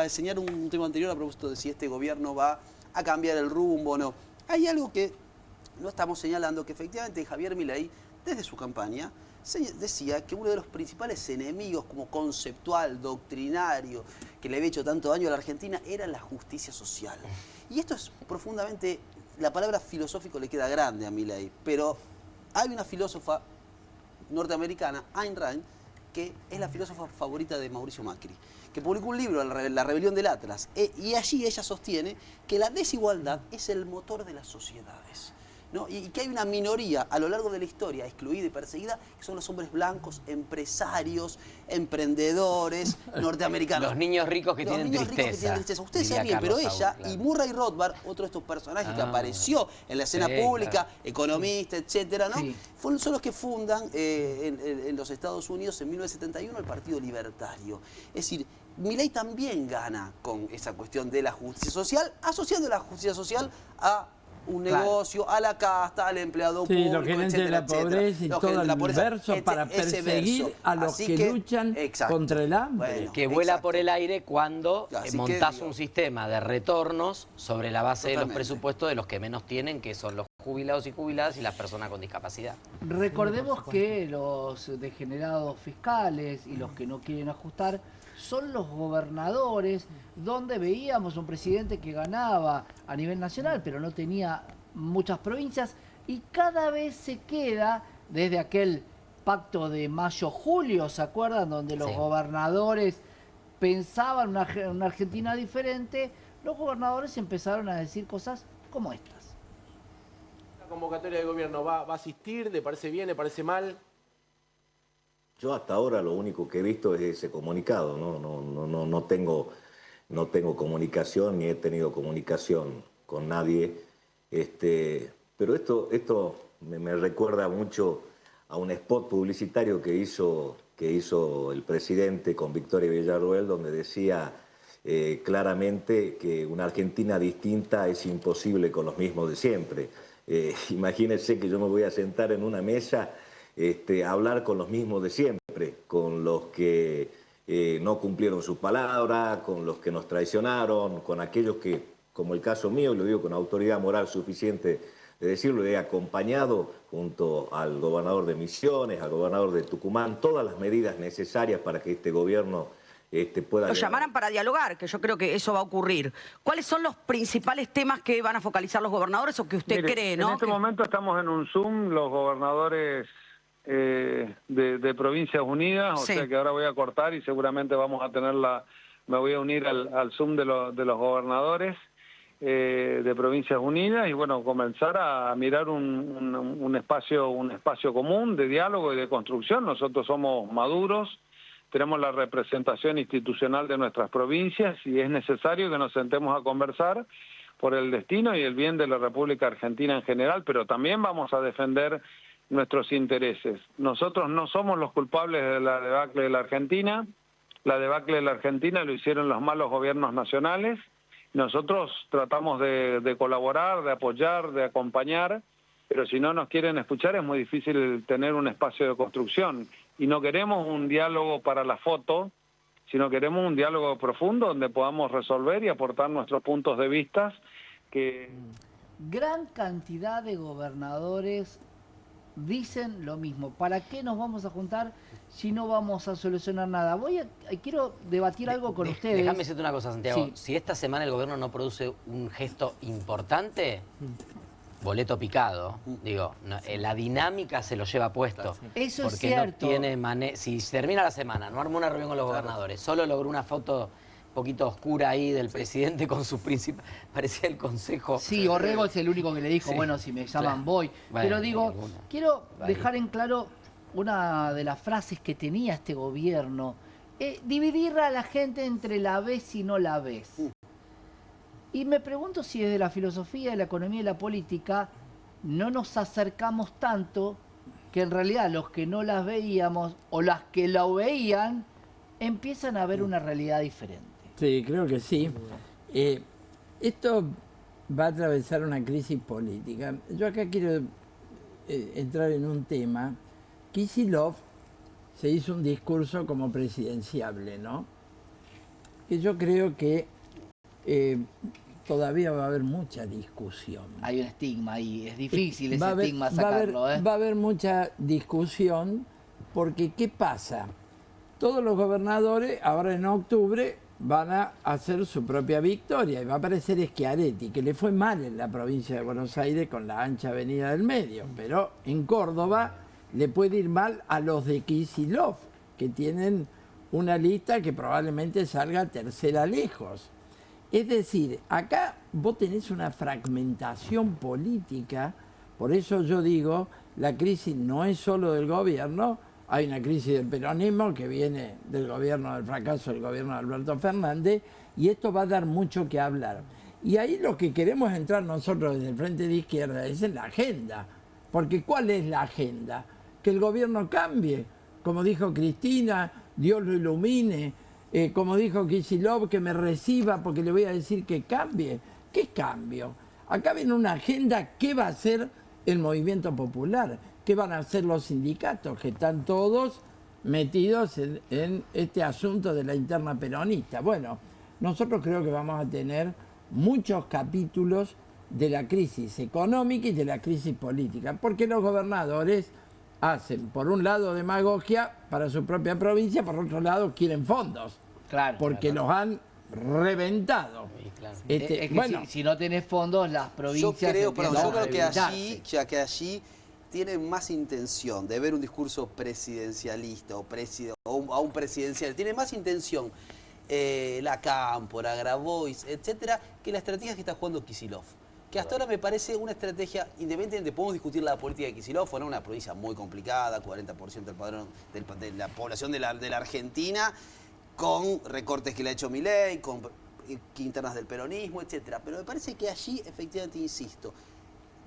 enseñar un tema anterior a propósito de si este gobierno va a cambiar el rumbo o no. Hay algo que no estamos señalando, que efectivamente Javier Milei, desde su campaña, decía que uno de los principales enemigos como conceptual, doctrinario, que le había hecho tanto daño a la Argentina, era la justicia social. Y esto es profundamente, la palabra filosófico le queda grande a Milei, pero hay una filósofa norteamericana, Ayn Rand, que es la filósofa favorita de Mauricio Macri, que publicó un libro, La rebelión del Atlas, y allí ella sostiene que la desigualdad es el motor de las sociedades, ¿no? Y que hay una minoría a lo largo de la historia excluida y perseguida, que son los hombres blancos, empresarios, emprendedores norteamericanos. Los niños ricos que tienen tristeza. Ustedes saben bien, pero ella y Murray Rothbard, otro de estos personajes que apareció en la escena pública, economista, etcétera, ¿no? Son los que fundan en los Estados Unidos en 1971 el Partido Libertario. Es decir, Milei también gana con esa cuestión de la justicia social, asociando la justicia social a un Claro. negocio, a la casta, al empleado Sí, público, los gerentes de etcétera, la pobreza y Los todo gerentes de el la pobreza, verso para ese perseguir verso. a los Así que luchan exacto. contra el hambre. Bueno, Que vuela exacto. por el aire cuando Así que, montás digo, un sistema de retornos sobre la base de los Totalmente. presupuestos de los que menos tienen, que son los jubilados y jubiladas y las personas con discapacidad. Recordemos que los degenerados fiscales y los que no quieren ajustar son los gobernadores, donde veíamos un presidente que ganaba a nivel nacional, pero no tenía muchas provincias, y cada vez se queda, desde aquel pacto de mayo-julio, ¿se acuerdan? Donde los Sí. gobernadores pensaban una Argentina diferente, los gobernadores empezaron a decir cosas como estas. La convocatoria del gobierno va a asistir, ¿le parece bien, le parece mal? Yo hasta ahora lo único que he visto es ese comunicado, no tengo comunicación ni he tenido comunicación con nadie, pero esto me recuerda mucho a un spot publicitario que hizo el presidente con Victoria Villarroel, donde decía claramente que una Argentina distinta es imposible con los mismos de siempre. Imagínense que yo me voy a sentar en una mesa a hablar con los mismos de siempre, con los que no cumplieron su palabra, con los que nos traicionaron, con aquellos que, como el caso mío, y lo digo con autoridad moral suficiente de decirlo, he acompañado junto al gobernador de Misiones, al gobernador de Tucumán, todas las medidas necesarias para que este gobierno pueda... Lo llamaran para dialogar, que yo creo que eso va a ocurrir. ¿Cuáles son los principales temas que van a focalizar los gobernadores o que usted Mire, cree, no? En este momento estamos en un Zoom, los gobernadores de Provincias Unidas, Sí. o sea que ahora voy a cortar y seguramente vamos a tener me voy a unir al Zoom de los gobernadores de Provincias Unidas y bueno, comenzar a mirar un espacio común de diálogo y de construcción. Nosotros somos maduros, tenemos la representación institucional de nuestras provincias y es necesario que nos sentemos a conversar por el destino y el bien de la República Argentina en general, pero también vamos a defender nuestros intereses. Nosotros no somos los culpables de la debacle de la Argentina. La debacle de la Argentina lo hicieron los malos gobiernos nacionales. Nosotros tratamos de colaborar, de apoyar, de acompañar, pero si no nos quieren escuchar es muy difícil tener un espacio de construcción. Y no queremos un diálogo para la foto, sino queremos un diálogo profundo donde podamos resolver y aportar nuestros puntos de vista que... Gran cantidad de gobernadores dicen lo mismo. ¿Para qué nos vamos a juntar si no vamos a solucionar nada? Quiero debatir algo con ustedes. Déjame decirte una cosa, Santiago. Sí. Si esta semana el gobierno no produce un gesto importante, boleto picado, digo, la dinámica se lo lleva puesto. Eso es porque cierto. No tiene si termina la semana, no armó una reunión con los gobernadores, solo logró una foto un poquito oscura ahí del presidente con sus principios, parecía el consejo. Sí, Orrego es el único que le dijo, Sí, bueno, si me llaman claro. voy. Bueno, Pero digo, ninguna. quiero Vale. dejar en claro una de las frases que tenía este gobierno. Dividir a la gente entre la ves y no la ves. Y me pregunto si desde la filosofía de la economía y la política no nos acercamos tanto que en realidad los que no las veíamos o las que lo veían empiezan a ver una realidad diferente. Sí, creo que sí. Esto va a atravesar una crisis política. Yo acá quiero entrar en un tema. Kicillof se hizo un discurso como presidenciable, ¿no? Que yo creo que todavía va a haber mucha discusión. Hay un estigma ahí, es difícil ese Va a haber- estigma va a haber- sacarlo, ¿eh? Va a haber mucha discusión porque ¿qué pasa? Todos los gobernadores ahora en octubre van a hacer su propia victoria y va a aparecer Schiaretti, que le fue mal en la provincia de Buenos Aires con la ancha avenida del medio, pero en Córdoba le puede ir mal a los de Kicillof, que tienen una lista que probablemente salga tercera lejos. Es decir, acá vos tenés una fragmentación política, por eso yo digo, la crisis no es solo del gobierno, hay una crisis del peronismo que viene del gobierno, del fracaso del gobierno de Alberto Fernández, y esto va a dar mucho que hablar. Y ahí lo que queremos entrar nosotros desde el Frente de Izquierda es en la agenda, porque ¿cuál es la agenda? Que el gobierno cambie, como dijo Cristina, Dios lo ilumine, como dijo Kicillof, que me reciba porque le voy a decir que cambie. ¿Qué cambio? Acá viene una agenda, ¿qué va a hacer el movimiento popular? ¿Qué van a hacer los sindicatos? Que están todos metidos en este asunto de la interna peronista. Bueno, nosotros creo que vamos a tener muchos capítulos de la crisis económica y de la crisis política, porque los gobernadores hacen, por un lado, demagogia para su propia provincia, por otro lado, quieren fondos, Claro. porque los han reventado. Sí, claro. Es que Bueno, si no tenés fondos, las provincias... Yo creo empiezan a que debilitarse. que allí tienen más intención de ver un discurso presidencialista o a un presidencial. Tiene más intención la Cámpora, Grabois, etcétera, que la estrategia que está jugando Kicillof. Que hasta ahora me parece una estrategia, independientemente, podemos discutir la política de Kicillof, fue una provincia muy complicada, 40% del padrón de la población de la Argentina, con recortes que le ha hecho Milei, con internas del peronismo, etcétera. Pero me parece que allí, efectivamente, insisto,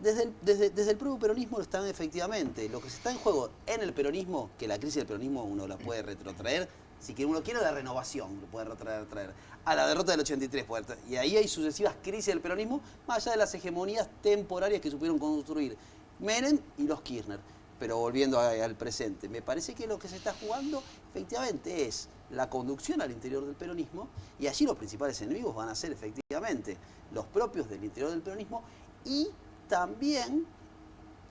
desde el propio peronismo están efectivamente, lo que se está en juego en el peronismo, que la crisis del peronismo uno la puede retrotraer, si que uno quiere la renovación, lo puede retrotraer a la derrota del 83, y ahí hay sucesivas crisis del peronismo, más allá de las hegemonías temporarias que supieron construir Menem y los Kirchner. Pero volviendo al presente, me parece que lo que se está jugando efectivamente es la conducción al interior del peronismo, y allí los principales enemigos van a ser efectivamente los propios del interior del peronismo, y también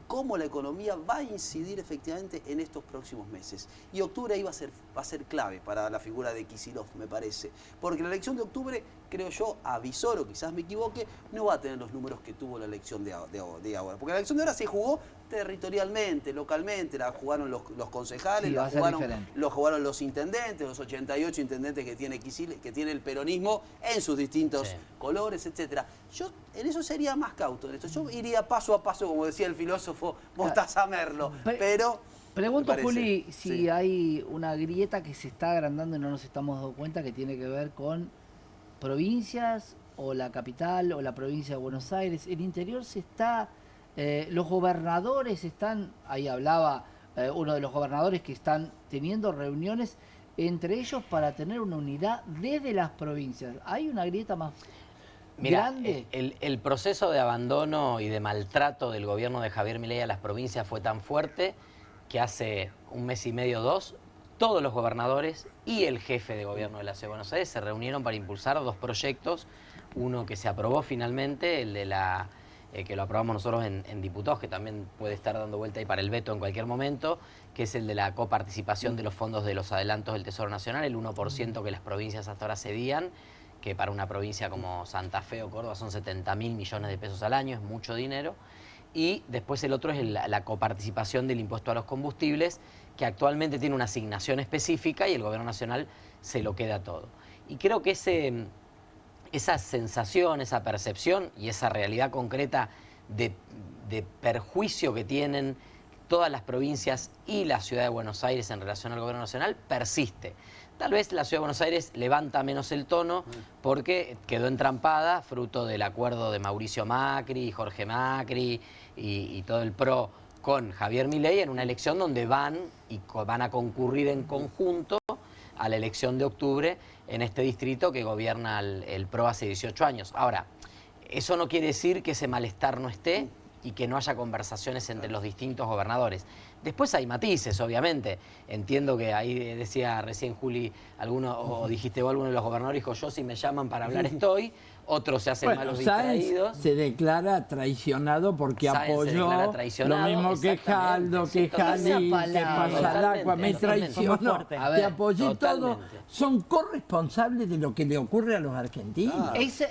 cómo la economía va a incidir efectivamente en estos próximos meses. Y octubre ahí va a ser clave para la figura de Kicillof, me parece. Porque la elección de octubre, creo yo, avisoro, quizás me equivoque, no va a tener los números que tuvo la elección de ahora. Porque la elección de ahora se jugó territorialmente, localmente, la jugaron los concejales, Sí, la va a ser jugaron, diferente. lo jugaron los intendentes, los 88 intendentes que tiene que tiene el peronismo en sus distintos colores, etcétera. Yo en eso sería más cauto en esto. Yo iría paso a paso, como decía el filósofo Mostaza Merlo, pero Pregunto, me parece, Juli, si sí. hay una grieta que se está agrandando y no nos estamos dando cuenta, que tiene que ver con provincias o la capital o la provincia de Buenos Aires. El interior se está... los gobernadores están, ahí hablaba uno de los gobernadores, que están teniendo reuniones entre ellos para tener una unidad desde las provincias. ¿Hay una grieta más grande? El proceso de abandono y de maltrato del gobierno de Javier Milei a las provincias fue tan fuerte que hace un mes y medio, 2, todos los gobernadores y el jefe de gobierno de la Ciudad de Buenos Aires se reunieron para impulsar 2 proyectos. Uno que se aprobó finalmente, el de la... que lo aprobamos nosotros en diputados, que también puede estar dando vuelta ahí para el veto en cualquier momento, que es el de la coparticipación de los fondos de los adelantos del Tesoro Nacional, el 1% que las provincias hasta ahora cedían, que para una provincia como Santa Fe o Córdoba son 70.000 millones de pesos al año, es mucho dinero. Y después el otro es la coparticipación del impuesto a los combustibles, que actualmente tiene una asignación específica y el Gobierno Nacional se lo queda todo. Y creo que esa sensación, esa percepción y esa realidad concreta de perjuicio que tienen todas las provincias y la Ciudad de Buenos Aires en relación al Gobierno Nacional persiste. Tal vez la Ciudad de Buenos Aires levanta menos el tono porque quedó entrampada fruto del acuerdo de Mauricio Macri, Jorge Macri y todo el PRO con Javier Milei en una elección donde van a concurrir en conjunto a la elección de octubre en este distrito que gobierna el PRO hace 18 años. Ahora, eso no quiere decir que ese malestar no esté y que no haya conversaciones entre los distintos gobernadores. Después hay matices, obviamente. Entiendo que ahí decía recién Juli, o dijiste vos, alguno de los gobernadores dijo, yo si me llaman para hablar estoy, otros se hacen malos distraídos. Se declara traicionado porque Sáenz apoyó lo mismo que Jaldo, que Jalí, que Pasalacqua, me traicionó, te apoyé todo. Son corresponsables de lo que le ocurre a los argentinos. Esa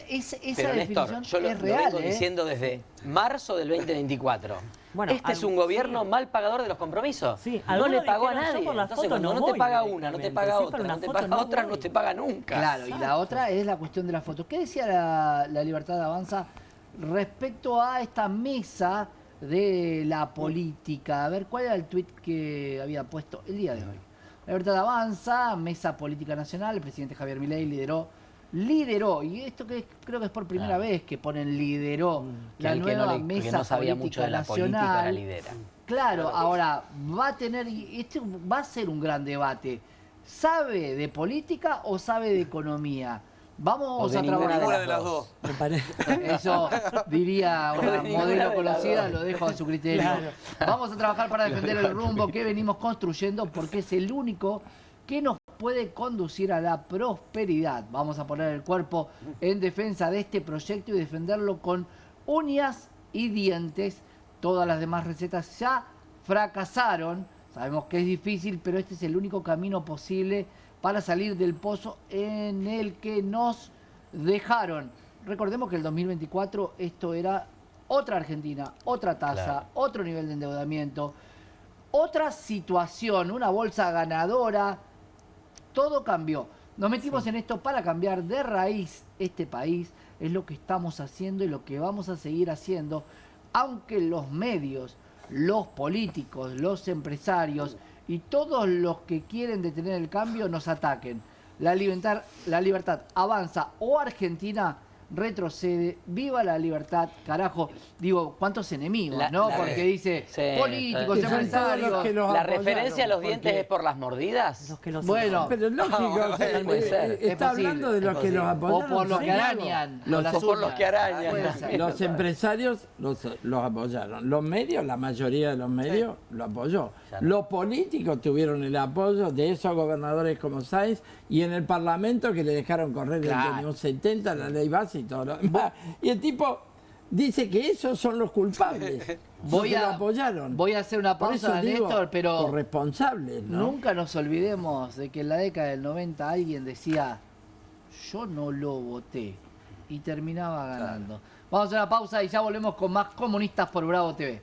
Pero definición Néstor, yo lo es real, vengo diciendo desde marzo del 2024. Bueno, este es un gobierno mal pagador de los compromisos. Sí, no algunos le pagó a dijeron, yo nadie. por la Entonces, foto cuando no no te voy paga una, no te paga directamente. Sí, otra, pero no te la paga foto no otra, voy. no te paga nunca. Claro, y la otra es la cuestión de la foto. ¿Qué decía la Libertad de Avanza respecto a esta mesa de la política? A ver, ¿cuál era el tuit que había puesto el día de hoy? La Libertad de Avanza, mesa política nacional, el presidente Javier Milei lideró, y esto que creo que es por primera vez que ponen lideró la nueva mesa que no sabía política mucho de la nacional. política la lidera. Claro, ahora va a ser un gran debate. ¿Sabe de política o sabe de economía? Vamos de a trabajar. Ninguna de las dos. Me parece. Eso diría una modelo conocida, lo dejo a su criterio. Claro. Vamos a trabajar para defender el rumbo que venimos construyendo porque es el único que nos puede conducir a la prosperidad. Vamos a poner el cuerpo en defensa de este proyecto y defenderlo con uñas y dientes. Todas las demás recetas ya fracasaron. Sabemos que es difícil, pero este es el único camino posible para salir del pozo en el que nos dejaron. Recordemos que el 2024 esto era otra Argentina, otra tasa, Claro. otro nivel de endeudamiento, otra situación, una bolsa ganadora. Todo cambió. Nos metimos en esto para cambiar de raíz este país. Es lo que estamos haciendo y lo que vamos a seguir haciendo, aunque los medios, los políticos, los empresarios y todos los que quieren detener el cambio nos ataquen. La libertad avanza o Argentina retrocede. Viva la libertad, carajo. Digo, ¿cuántos enemigos, no? Porque dice sí, políticos, Que son todos empresarios. los que los ¿La apoyaron, referencia a los dientes porque- es por las mordidas? Los que los Bueno, Pero es lógico, No, o sea, no puede ser. Es está posible, hablando de los es que los posible. apoyaron. o por los sí, que claro. arañan. Los- con las o por los uñas. que arañan. Puede ser. Los empresarios los apoyaron. Los medios, la mayoría de los medios lo apoyó. Ya no. Los políticos tuvieron el apoyo de esos gobernadores como Sáenz y en el Parlamento que le dejaron correr Claro. el tenía un 70, la ley base y todo lo demás. Y el tipo dice que esos son los culpables. Los que lo apoyaron. Voy a hacer una Por eso pausa, digo, Néstor, pero corresponsables, ¿no? nunca nos olvidemos de que en la década del 90 alguien decía, yo no lo voté, y terminaba ganando. Vamos a hacer una pausa y ya volvemos con más Comunistas por Bravo TV.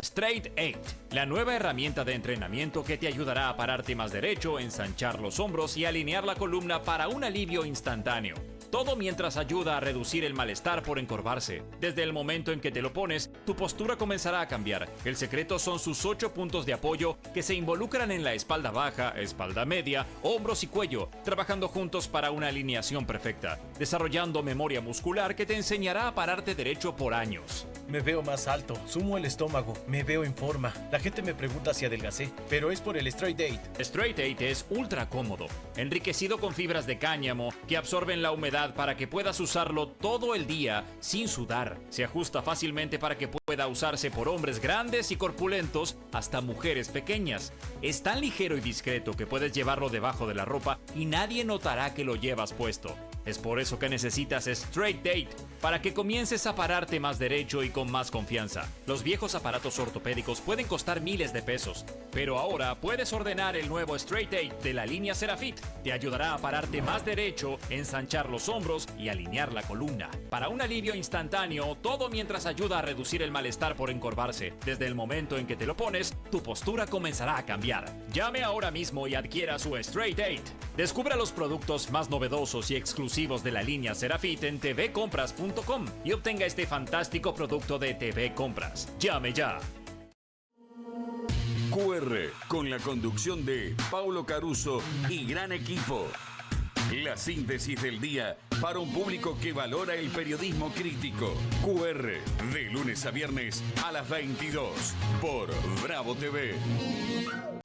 Straight 8, la nueva herramienta de entrenamiento que te ayudará a pararte más derecho, ensanchar los hombros y alinear la columna para un alivio instantáneo. Todo mientras ayuda a reducir el malestar por encorvarse. Desde el momento en que te lo pones, tu postura comenzará a cambiar. El secreto son sus 8 puntos de apoyo que se involucran en la espalda baja, espalda media, hombros y cuello, trabajando juntos para una alineación perfecta, desarrollando memoria muscular que te enseñará a pararte derecho por años. Me veo más alto, sumo el estómago, me veo en forma. La gente me pregunta si adelgacé, pero es por el Straight 8. Straight 8 es ultra cómodo, enriquecido con fibras de cáñamo que absorben la humedad para que puedas usarlo todo el día sin sudar. Se ajusta fácilmente para que pueda usarse por hombres grandes y corpulentos hasta mujeres pequeñas. Es tan ligero y discreto que puedes llevarlo debajo de la ropa y nadie notará que lo llevas puesto. Es por eso que necesitas Straight 8, para que comiences a pararte más derecho y con más confianza. Los viejos aparatos ortopédicos pueden costar miles de pesos, pero ahora puedes ordenar el nuevo Straight 8 de la línea Serafit. Te ayudará a pararte más derecho, ensanchar los hombros y alinear la columna. Para un alivio instantáneo, todo mientras ayuda a reducir el malestar por encorvarse. Desde el momento en que te lo pones, tu postura comenzará a cambiar. Llame ahora mismo y adquiera su Straight 8. Descubra los productos más novedosos y exclusivos de la línea Serafit en tvcompras.com y obtenga este fantástico producto de TV Compras. Llame ya. QR, con la conducción de Paulo Caruso y gran equipo. La síntesis del día para un público que valora el periodismo crítico. QR, de lunes a viernes a las 22 por Bravo TV.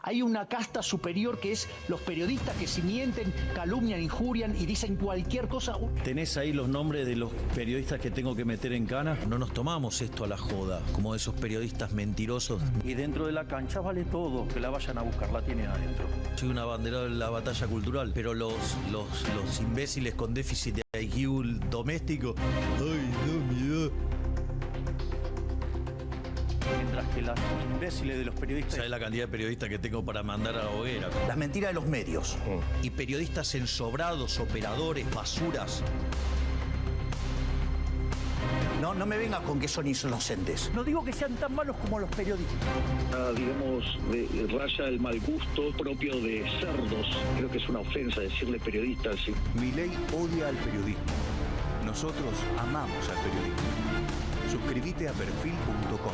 Hay una casta superior que es los periodistas que si mienten, calumnian, injurian y dicen cualquier cosa. ¿Tenés ahí los nombres de los periodistas que tengo que meter en cana? No nos tomamos esto a la joda, como esos periodistas mentirosos. Y dentro de la cancha vale todo, que la vayan a buscar, la tienen adentro. Soy un abanderado de la batalla cultural, pero los imbéciles con déficit de IQ doméstico, ay, no, miedo. Mientras que las imbéciles de los periodistas... ¿Sabes la cantidad de periodistas que tengo para mandar a la hoguera? Las mentiras de los medios. Y periodistas ensobrados, operadores, basuras. No me vengas con que son inocentes. No digo que sean tan malos como los periodistas. Digamos, raya el mal gusto propio de cerdos. Creo que es una ofensa decirle periodistas. ¿Sí? Milei odia al periodismo. Nosotros amamos al periodismo. Suscríbete a perfil.com.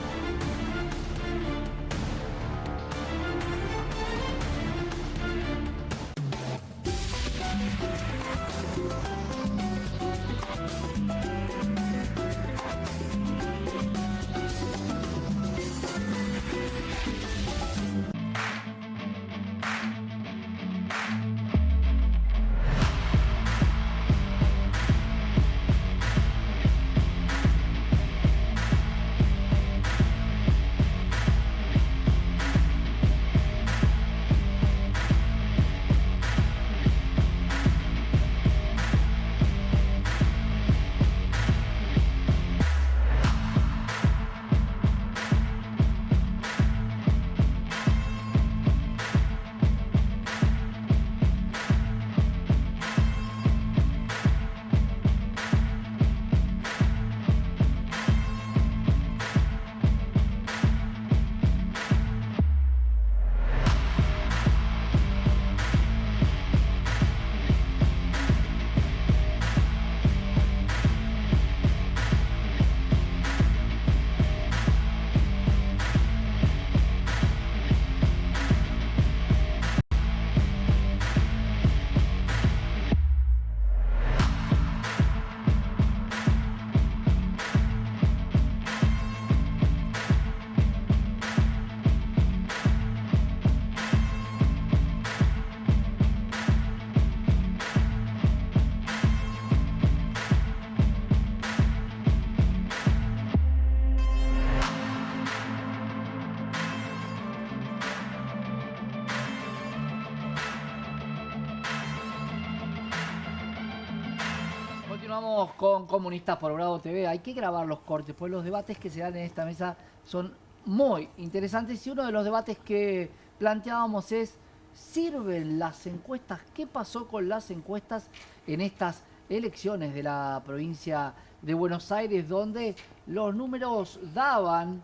Continuamos con Comunistas por Bravo TV. Hay que grabar los cortes, pues los debates que se dan en esta mesa son muy interesantes. Y uno de los debates que planteábamos es, ¿sirven las encuestas? ¿Qué pasó con las encuestas en estas elecciones de la provincia de Buenos Aires, donde los números daban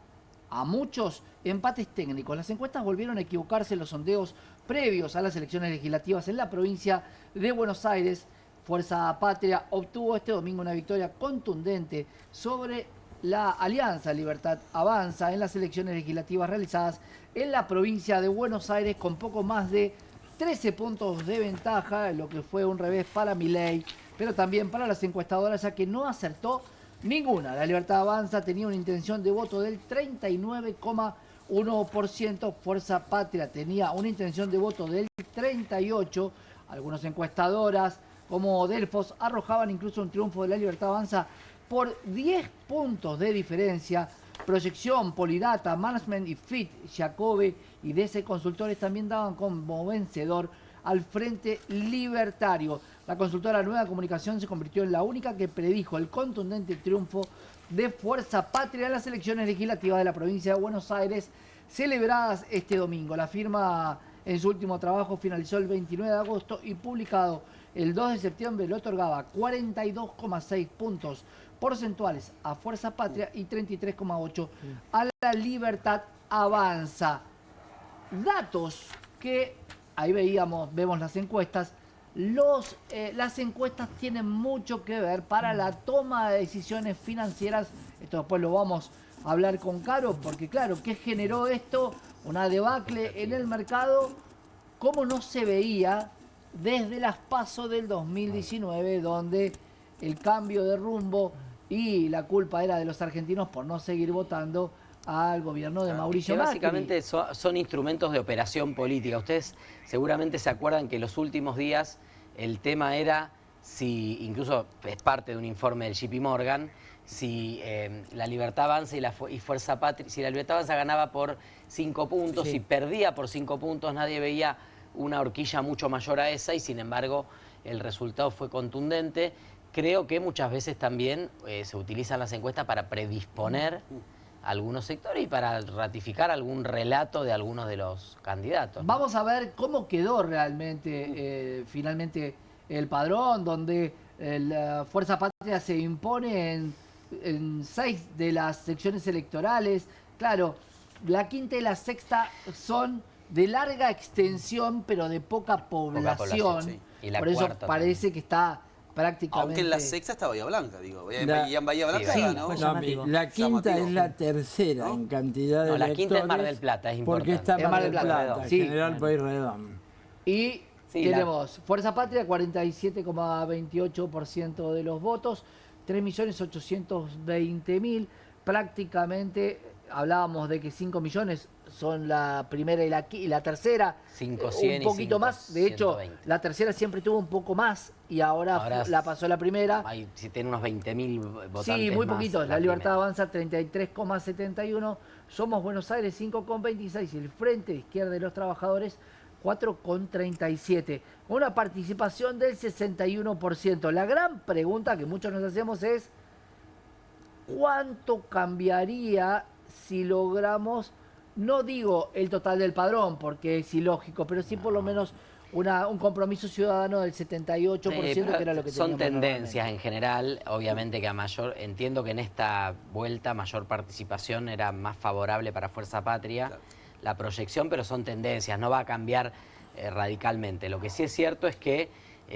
a muchos empates técnicos? Las encuestas volvieron a equivocarse en los sondeos previos a las elecciones legislativas en la provincia de Buenos Aires. Fuerza Patria obtuvo este domingo una victoria contundente sobre la Alianza Libertad Avanza en las elecciones legislativas realizadas en la provincia de Buenos Aires, con poco más de 13 puntos de ventaja, lo que fue un revés para Milei, pero también para las encuestadoras, ya que no acertó ninguna. La Libertad Avanza tenía una intención de voto del 39,1%, Fuerza Patria tenía una intención de voto del 38%, algunas encuestadoras como Delfos arrojaban incluso un triunfo de la Libertad Avanza por 10 puntos de diferencia. Proyección, Polidata, Management y Fit, Jacobe y DC Consultores también daban como vencedor al Frente Libertario. La consultora Nueva Comunicación se convirtió en la única que predijo el contundente triunfo de Fuerza Patria en las elecciones legislativas de la provincia de Buenos Aires, celebradas este domingo. La firma en su último trabajo finalizó el 29 de agosto y publicado el 2 de septiembre le otorgaba 42,6 puntos porcentuales a Fuerza Patria y 33,8 a la Libertad Avanza. Datos que, ahí vemos las encuestas, las encuestas tienen mucho que ver para la toma de decisiones financieras. Esto después lo vamos a hablar con Caro, porque claro, ¿qué generó esto? Una debacle en el mercado, como no se veía desde las PASO del 2019, donde el cambio de rumbo y la culpa era de los argentinos por no seguir votando al gobierno de Mauricio Macri. Básicamente son instrumentos de operación política. Ustedes seguramente se acuerdan que los últimos días el tema era si, incluso es parte de un informe del JP Morgan, si la Libertad Avanza y Fuerza Patria, si la Libertad Avanza ganaba por 5 puntos, si perdía por 5 puntos, nadie veía una horquilla mucho mayor a esa y sin embargo el resultado fue contundente. Creo que muchas veces también se utilizan las encuestas para predisponer a algunos sectores y para ratificar algún relato de algunos de los candidatos, ¿no? Vamos a ver cómo quedó realmente finalmente el padrón, donde la Fuerza Patria se impone en 6 de las secciones electorales. Claro, la quinta y la sexta son de larga extensión, pero de poca población. Sí. Y la por eso cuarta parece también. que está prácticamente... Aunque en la sexta está Bahía Blanca, digo. Y en Bahía Blanca sí, ganó. La quinta es la tercera en cantidad de la electores. quinta es Mar del Plata, es importante. Porque está Mar del Plata, sí. General Pueyrredón. Y tenemos Fuerza Patria, 47,28% de los votos, 3.820.000, prácticamente hablábamos de que 5 millones son la primera y la tercera, 500 un poquito más, de hecho 120. la tercera siempre tuvo un poco más y ahora la pasó la primera. Si tiene unos 20.000 votantes. Sí, muy más, poquitos. La Libertad Avanza 33,71, Somos Buenos Aires 5,26 y el Frente de Izquierda de los Trabajadores 4,37, con una participación del 61%. La gran pregunta que muchos nos hacemos es ¿cuánto cambiaría si logramos, no digo el total del padrón, porque es ilógico, pero sí por lo menos un compromiso ciudadano del 78%, que era lo que teníamos son tendencias en general, obviamente que entiendo que en esta vuelta mayor participación era más favorable para Fuerza Patria, la proyección, pero son tendencias, no va a cambiar radicalmente. Lo que sí es cierto es que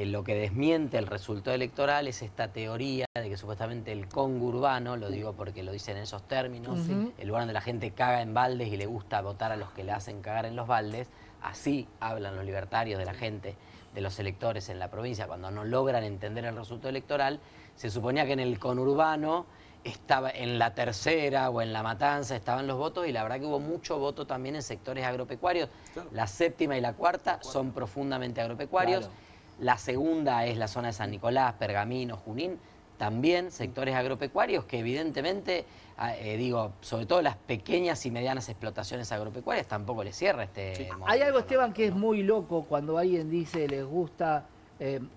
lo que desmiente el resultado electoral es esta teoría de que supuestamente el Congo urbano, lo digo porque lo dicen en esos términos, el lugar donde la gente caga en baldes y le gusta votar a los que le hacen cagar en los baldes, así hablan los libertarios de la gente, de los electores en la provincia, cuando no logran entender el resultado electoral. Se suponía que en el conurbano estaba en la tercera o en la Matanza estaban los votos y la verdad que hubo mucho voto también en sectores agropecuarios. La séptima y la cuarta son profundamente agropecuarios. La segunda es la zona de San Nicolás, Pergamino, Junín, también sectores agropecuarios que evidentemente, sobre todo las pequeñas y medianas explotaciones agropecuarias tampoco les cierra este momento. Hay algo, Esteban, que es muy loco cuando alguien dice les gusta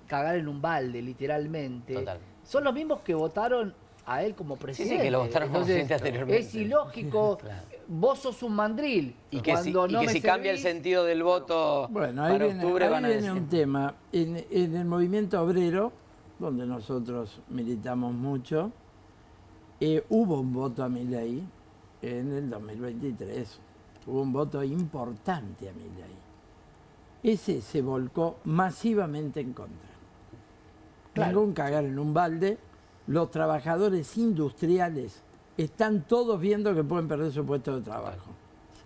cagar en un balde, literalmente. Total. son los mismos que votaron a él como presidente. Sí, que lo votaron como presidente anteriormente. Es ilógico, Claro. Vos sos un mandril. Y que si, Cuando no me cambia el servís- sentido del voto Bueno, ahí para viene, octubre ahí van a viene decir. un tema. En el movimiento obrero, donde nosotros militamos mucho, hubo un voto a Milei en el 2023. Hubo un voto importante a Milei. Ese se volcó masivamente en contra. Ningún cagar en un balde. Los trabajadores industriales están todos viendo que pueden perder su puesto de trabajo.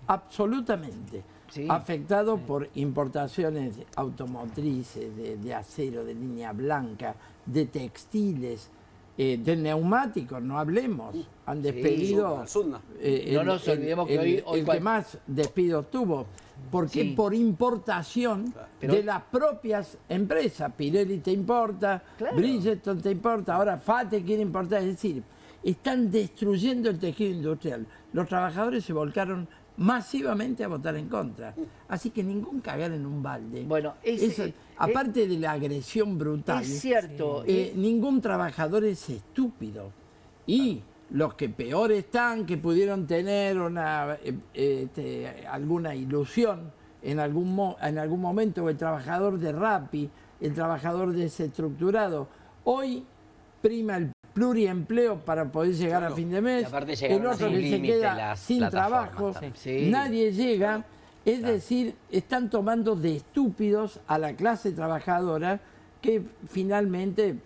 Absolutamente. Sí. Afectados por importaciones automotrices, de acero, de línea blanca, de textiles, de neumáticos, no hablemos. Han despedido... al Sunda. No nos olvidemos que hoy el que más despidos tuvo. Porque Sí. por importación Pero- de las propias empresas. Pirelli te importa, Claro. Bridgestone te importa, ahora FATE quiere importar. Es decir, están destruyendo el tejido industrial. Los trabajadores se volcaron masivamente a votar en contra. Así que ningún cagar en un balde. Bueno, aparte de la agresión brutal, es cierto. ningún trabajador es estúpido. Y los que peor están, que pudieron tener alguna ilusión en algún momento, el trabajador de Rappi, el trabajador desestructurado, hoy prima el pluriempleo para poder llegar a fin de mes, Y aparte llegaron el otro sin que se límite queda las sin plataformas trabajo, también. Sí. nadie llega, es decir, están tomando de estúpidos a la clase trabajadora que finalmente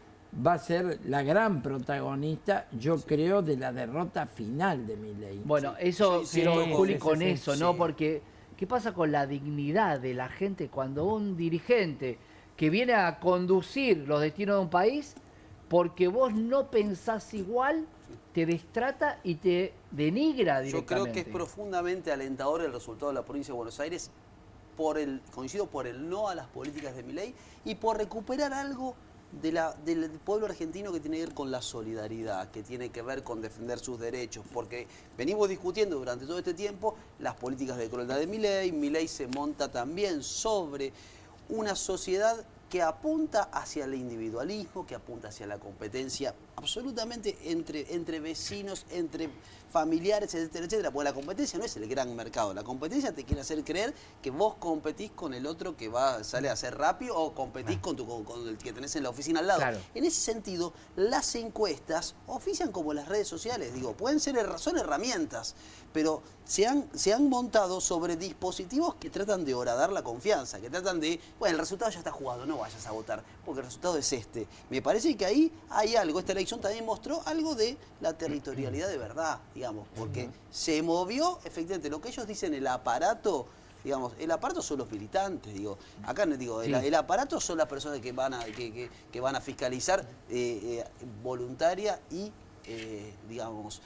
va a ser la gran protagonista, yo creo, de la derrota final de Milei. Bueno, eso quiero, sí, Juli, sí, con sí, eso, sí. ¿no? Porque, ¿qué pasa con la dignidad de la gente cuando un dirigente que viene a conducir los destinos de un país, porque vos no pensás igual, te destrata y te denigra Yo directamente? creo que es profundamente alentador el resultado de la provincia de Buenos Aires, coincido por el no a las políticas de Milei y por recuperar algo del pueblo argentino que tiene que ver con la solidaridad, que tiene que ver con defender sus derechos, porque venimos discutiendo durante todo este tiempo las políticas de crueldad de Milei. Milei se monta también sobre una sociedad que apunta hacia el individualismo, que apunta hacia la competencia absolutamente entre vecinos, entre familiares, etcétera, etcétera. Porque la competencia no es el gran mercado. La competencia te quiere hacer creer que vos competís con el otro que sale a hacer rápido o competís con el que tenés en la oficina al lado. Claro. En ese sentido, las encuestas ofician como las redes sociales. Digo, son herramientas, pero se han montado sobre dispositivos que tratan de horadar la confianza, que tratan de, bueno, el resultado ya está jugado, no vayas a votar, porque el resultado es este. Me parece que ahí hay algo, esta elección también mostró algo de la territorialidad de verdad, digamos, porque se movió efectivamente lo que ellos dicen, el aparato. Digamos, el aparato son los militantes, digo. Acá digo, Sí. el aparato son las personas que van a fiscalizar voluntaria y digamos,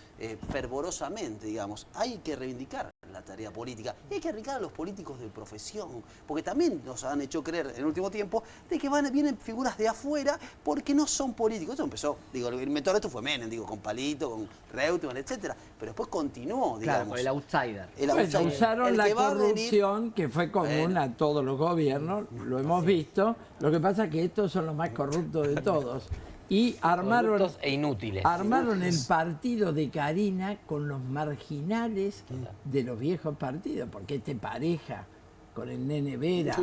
fervorosamente, digamos. Hay que reivindicar la tarea política y hay que reivindicar a los políticos de profesión, porque también nos han hecho creer en el último tiempo de que vienen figuras de afuera porque no son políticos. Esto empezó, digo, el mentor de esto fue Menem, digo, con Palito, con Reutemann, etcétera, pero después continuó, digamos. Claro, el outsider. Bueno, usaron El la que va a venir- corrupción que fue común a todos los gobiernos, lo hemos visto. Lo que pasa es que estos son los más corruptos de todos. Y armaron, Corruptos e inútiles. armaron el partido de Karina con los marginales de los viejos partidos, porque pareja con el Nene Vera,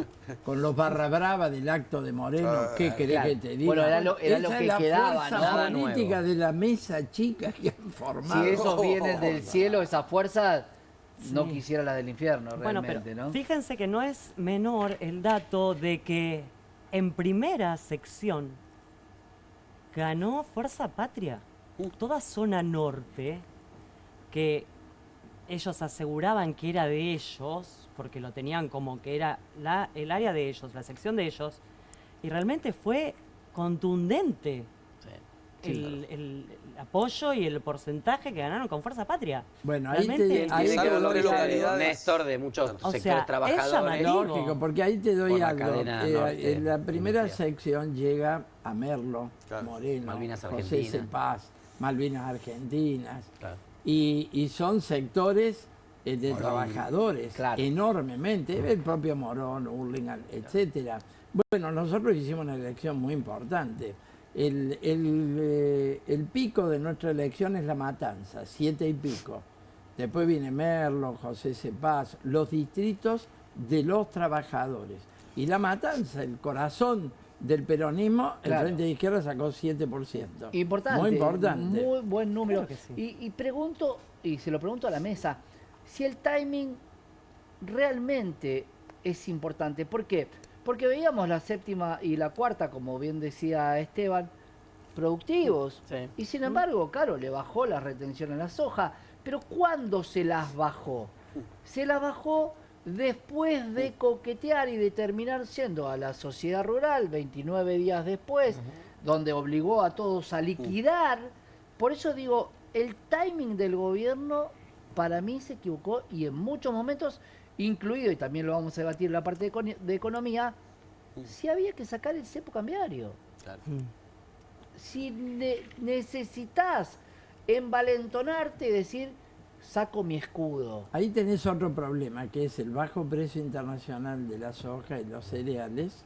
con los barra brava del acto de Moreno, ¿qué querés Claro. que te diga? Bueno, era lo Esa que es la quedaba, fuerza ¿no? política de la mesa chica que han formado. Si eso viene del cielo, esa fuerza, no quisiera la del infierno, Bueno, realmente, pero ¿no? fíjense que no es menor el dato de que en primera sección ganó Fuerza Patria. Toda zona norte, que ellos aseguraban que era de ellos, porque lo tenían como que era el área de ellos, la sección de ellos, y realmente fue contundente el apoyo y el porcentaje que ganaron con Fuerza Patria. Bueno, ahí Realmente- te, ahí te doy Néstor de muchos O sectores sea, es trabajadores. llamativo. lógico, porque ahí te doy Por la algo. cadena norte En la primera industrial. sección llega a Merlo, Claro. Moreno, Malvinas José Argentinas. Cepaz, Malvinas Argentinas, Claro. y son sectores de Morón. trabajadores Claro. enormemente, el propio Morón, Hurlingham, etcétera. Bueno, nosotros hicimos una elección muy importante. El pico de nuestra elección es La Matanza, 7 y pico. Después viene Merlo, José Cepaz, los distritos de los trabajadores. Y La Matanza, el corazón del peronismo, el Claro. Frente de Izquierda sacó 7%. Importante. Muy importante. Muy buen número. Claro que sí. Y pregunto, y se lo pregunto a la mesa, si el timing realmente es importante. ¿Por qué? Porque veíamos la séptima y la cuarta, como bien decía Esteban, productivos. Sí. Y sin embargo, claro, le bajó la retención a la soja. Pero ¿cuándo se las bajó? Se las bajó después de coquetear y de terminar siendo a la sociedad rural 29 días después, donde obligó a todos a liquidar. Por eso digo, el timing del gobierno para mí se equivocó y en muchos momentos, incluido, y también lo vamos a debatir en la parte de economía, si había que sacar el cepo cambiario. Claro. Si necesitas envalentonarte y decir, saco mi escudo. Ahí tenés otro problema, que es el bajo precio internacional de la soja y los cereales,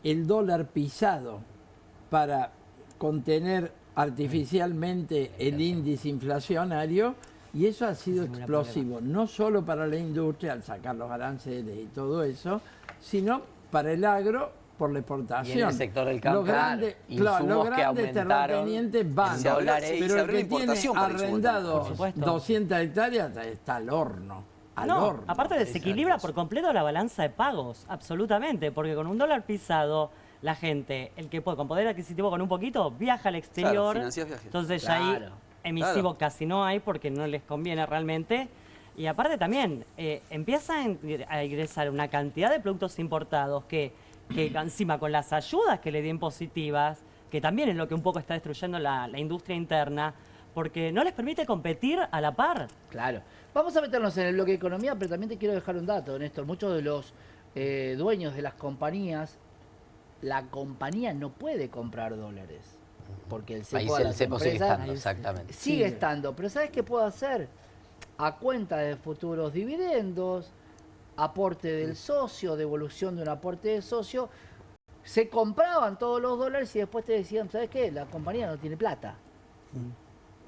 el dólar pisado para contener artificialmente el índice inflacionario, y eso ha sido explosivo, no solo para la industria al sacar los aranceles y todo eso, sino para el agro por la exportación. Y en el sector del campo, los grandes, insumos los que grandes aumentaron terratenientes van, en dólares. pero el que tiene importación para arrendado Por supuesto. 200 hectáreas está al horno. Al horno. Aparte desequilibra por completo la balanza de pagos, absolutamente, porque con un dólar pisado, la gente, el que puede, con poder adquisitivo con un poquito, viaja al exterior, financiás viajes. entonces ya ahí Claro. emisivo Claro. casi no hay porque no les conviene realmente. Y aparte también empieza a ingresar una cantidad de productos importados que encima con las ayudas que le den positivas, que también es lo que un poco está destruyendo la industria interna, porque no les permite competir a la par. Claro. Vamos a meternos en el bloque de economía, pero también te quiero dejar un dato, Néstor. Muchos de los dueños de las compañías, la compañía no puede comprar dólares. Porque el cepo, Ahí a el las cepo sigue empresas estando, exactamente. sigue estando. Pero ¿sabes qué puedo hacer? A cuenta de futuros dividendos, aporte del socio, devolución de un aporte del socio, se compraban todos los dólares y después te decían, ¿sabes qué? La compañía no tiene plata.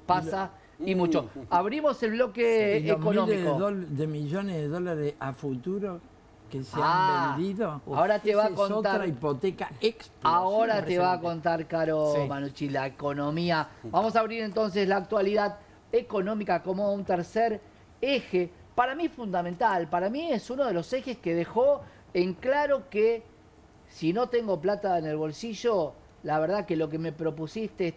Pasa y mucho. Abrimos el bloque Y los económico. miles de millones de dólares a futuro que se Ah, han vendido. ahora te va a esa es contar. otra hipoteca explosiva. Ahora te va a contar, Caro Sí. Manucci, la economía. Vamos a abrir entonces la actualidad económica como un tercer eje. Para mí fundamental, para mí es uno de los ejes que dejó en claro que si no tengo plata en el bolsillo, la verdad que lo que me propusiste,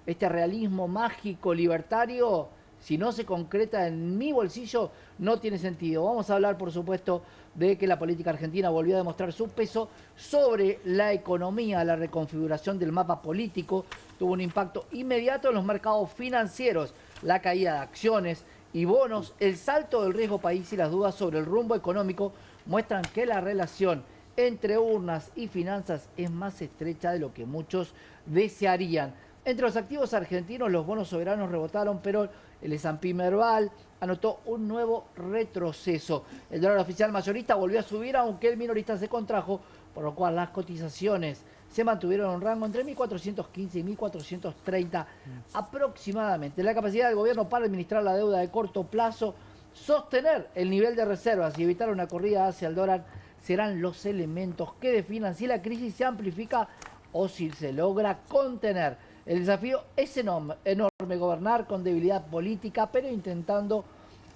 este realismo mágico, libertario, si no se concreta en mi bolsillo, no tiene sentido. Vamos a hablar, por supuesto, de que la política argentina volvió a demostrar su peso sobre la economía. La reconfiguración del mapa político tuvo un impacto inmediato en los mercados financieros, la caída de acciones y bonos, el salto del riesgo país y las dudas sobre el rumbo económico muestran que la relación entre urnas y finanzas es más estrecha de lo que muchos desearían. Entre los activos argentinos, los bonos soberanos rebotaron, pero el S&P Merval anotó un nuevo retroceso. El dólar oficial mayorista volvió a subir, aunque el minorista se contrajo, por lo cual las cotizaciones se mantuvieron en un rango entre 1.415 y 1.430 aproximadamente. La capacidad del gobierno para administrar la deuda de corto plazo, sostener el nivel de reservas y evitar una corrida hacia el dólar serán los elementos que definan si la crisis se amplifica o si se logra contener. El desafío es enorme, gobernar con debilidad política, pero intentando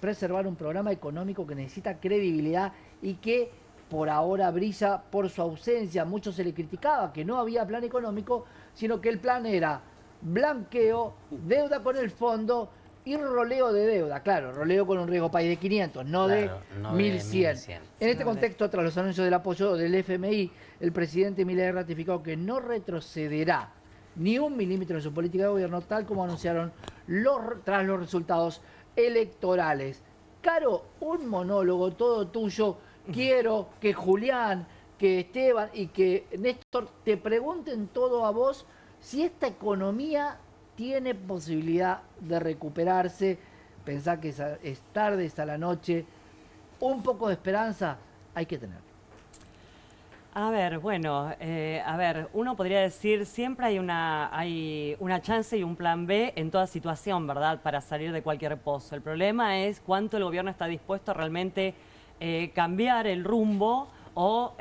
preservar un programa económico que necesita credibilidad y que por ahora brilla por su ausencia. Mucho se le criticaba que no había plan económico, sino que el plan era blanqueo, deuda con el fondo y roleo de deuda. Claro, roleo con un riesgo país de 500, no Claro, de no de 1.100. 1.100. En este contexto, tras los anuncios del apoyo del FMI, el presidente Milei ratificó que no retrocederá ni un milímetro en su política de gobierno, tal como anunciaron tras los resultados electorales. Caro, un monólogo todo tuyo. Quiero que Julián, que Esteban y que Néstor te pregunten todo a vos si esta economía tiene posibilidad de recuperarse. Pensá que es tarde, es a la noche. Un poco de esperanza hay que tener. A ver, bueno, uno podría decir, siempre hay una chance y un plan B en toda situación, ¿verdad?, para salir de cualquier pozo. El problema es cuánto el gobierno está dispuesto a realmente cambiar el rumbo o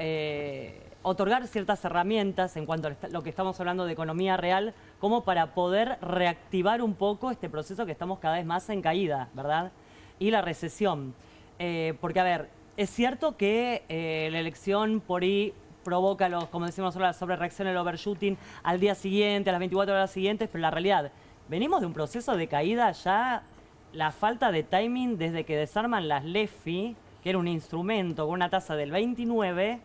otorgar ciertas herramientas en cuanto a lo que estamos hablando de economía real, como para poder reactivar un poco este proceso que estamos cada vez más en caída, ¿verdad? Y la recesión. Porque, a ver, es cierto que la elección por ahí provoca, como decimos nosotros, la sobrereacción, el overshooting al día siguiente, a las 24 horas siguientes, pero la realidad, venimos de un proceso de caída ya, la falta de timing desde que desarman las LEFI, que era un instrumento con una tasa del 29,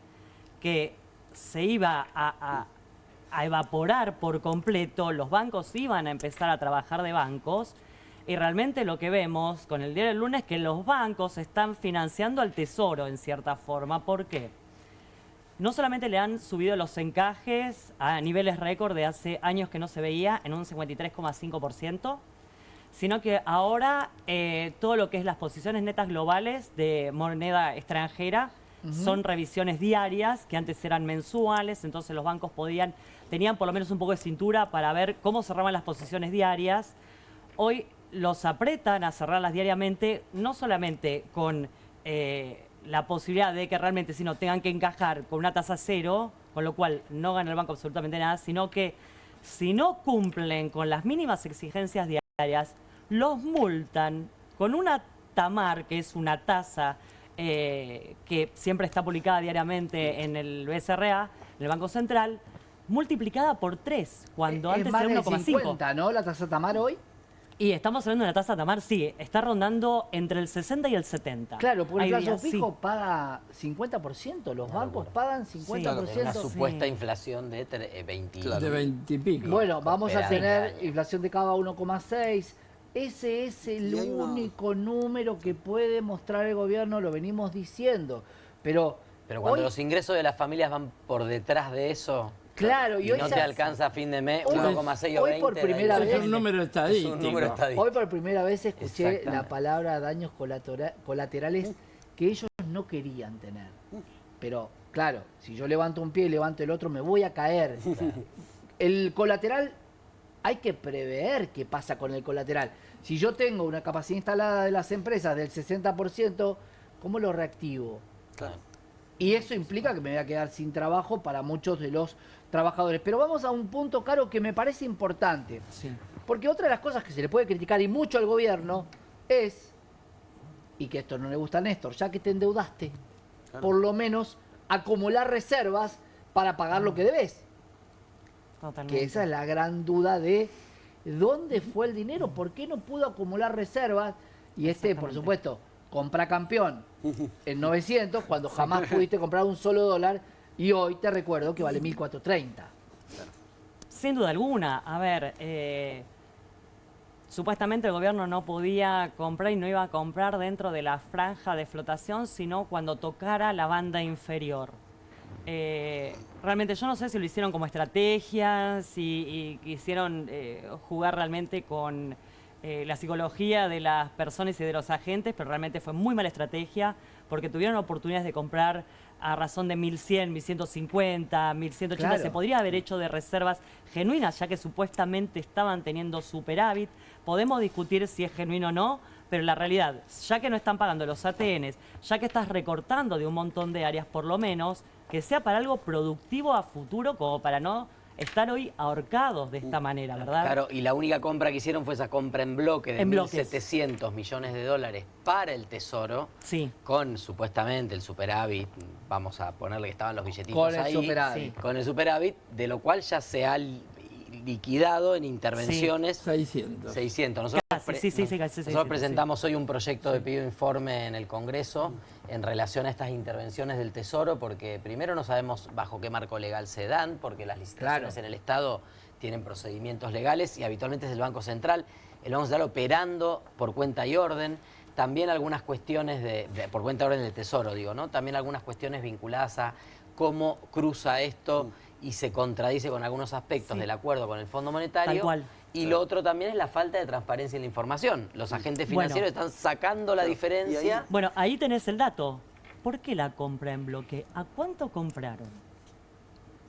que se iba a evaporar por completo, los bancos iban a empezar a trabajar de bancos, y realmente lo que vemos con el diario del lunes es que los bancos están financiando al Tesoro en cierta forma. ¿Por qué? No solamente le han subido los encajes a niveles récord de hace años que no se veía, en un 53,5%, sino que ahora todo lo que es las posiciones netas globales de moneda extranjera son revisiones diarias, que antes eran mensuales, entonces los bancos tenían por lo menos un poco de cintura para ver cómo cerraban las posiciones diarias. Hoy los apretan a cerrarlas diariamente, no solamente con la posibilidad de que realmente si no tengan que encajar con una tasa cero, con lo cual no gana el banco absolutamente nada, sino que si no cumplen con las mínimas exigencias diarias, los multan con una TAMAR, que es una tasa que siempre está publicada diariamente en el BCRA, en el Banco Central, multiplicada por 3, cuando antes más era de 1,5. 50, ¿no? La tasa TAMAR hoy. Y estamos hablando de una tasa TAMAR, sí, está rondando entre el 60 y el 70. Claro, porque el Hay plazo días, fijo sí. paga 50%, los bancos pagan 50%. Una supuesta inflación de 20. De 20 y pico. Bueno, vamos a Espera, tener 20 inflación de cava 1,6. Ese es el único número que puede mostrar el gobierno, lo venimos diciendo. Pero cuando hoy, los ingresos de las familias van por detrás de eso, claro, y hoy no te alcanza a fin de mes, hoy- 1,6 o hoy 20. por primera vez- Es un número estadístico. Es un número estadístico. hoy por primera vez escuché Exactamente. la palabra daños colaterales que ellos no querían tener. Pero, claro, si yo levanto un pie y levanto el otro, me voy a caer. El colateral, hay que prever qué pasa con el colateral. Si yo tengo una capacidad instalada de las empresas del 60%, ¿cómo lo reactivo? Claro. Y eso implica que me voy a quedar sin trabajo para muchos de los trabajadores. Pero vamos a un punto, Caro, que me parece importante. Porque otra de las cosas que se le puede criticar y mucho al gobierno es, y que esto no le gusta a Néstor, ya que te endeudaste, por lo menos acumular reservas para pagar lo que debes. Totalmente. Que esa es la gran duda de dónde fue el dinero, por qué no pudo acumular reservas. Y por supuesto, compra campeón en 900 cuando jamás pudiste comprar un solo dólar y hoy te recuerdo que vale 1430. Sin duda alguna. A ver, supuestamente el gobierno no podía comprar y no iba a comprar dentro de la franja de flotación, sino cuando tocara la banda inferior. Realmente yo no sé si lo hicieron como estrategia, si quisieron jugar realmente con la psicología de las personas y de los agentes, pero realmente fue muy mala estrategia porque tuvieron oportunidades de comprar a razón de 1.100, 1.150, 1.180. Claro. Se podría haber hecho de reservas genuinas, ya que supuestamente estaban teniendo superávit. Podemos discutir si es genuino o no, pero la realidad, ya que no están pagando los ATNs, ya que estás recortando de un montón de áreas, por lo menos, que sea para algo productivo a futuro, como para no estar hoy ahorcados de esta manera, ¿verdad? Claro, y la única compra que hicieron fue esa compra en bloque de En bloques. 1.700 millones de dólares para el Tesoro, Sí. con supuestamente el superávit, vamos a ponerle que estaban los billetitos Con el ahí, superávit. con el superávit, de lo cual ya se ha liquidado en intervenciones 600. Nosotros, Casi, sí, casi nosotros 600, presentamos hoy un proyecto de pedido de informe en el Congreso en relación a estas intervenciones del Tesoro, porque primero no sabemos bajo qué marco legal se dan, porque las licitaciones en el Estado tienen procedimientos legales y habitualmente es el Banco Central. El Banco Central operando por cuenta y orden. También algunas cuestiones por cuenta y orden del Tesoro, digo, ¿no? También algunas cuestiones vinculadas a cómo cruza esto y se contradice con algunos aspectos del acuerdo con el Fondo Monetario. Tal cual. Y lo otro también es la falta de transparencia en la información. Los agentes financieros están sacando la diferencia. Bueno, ahí tenés el dato. ¿Por qué la compra en bloque? ¿A cuánto compraron?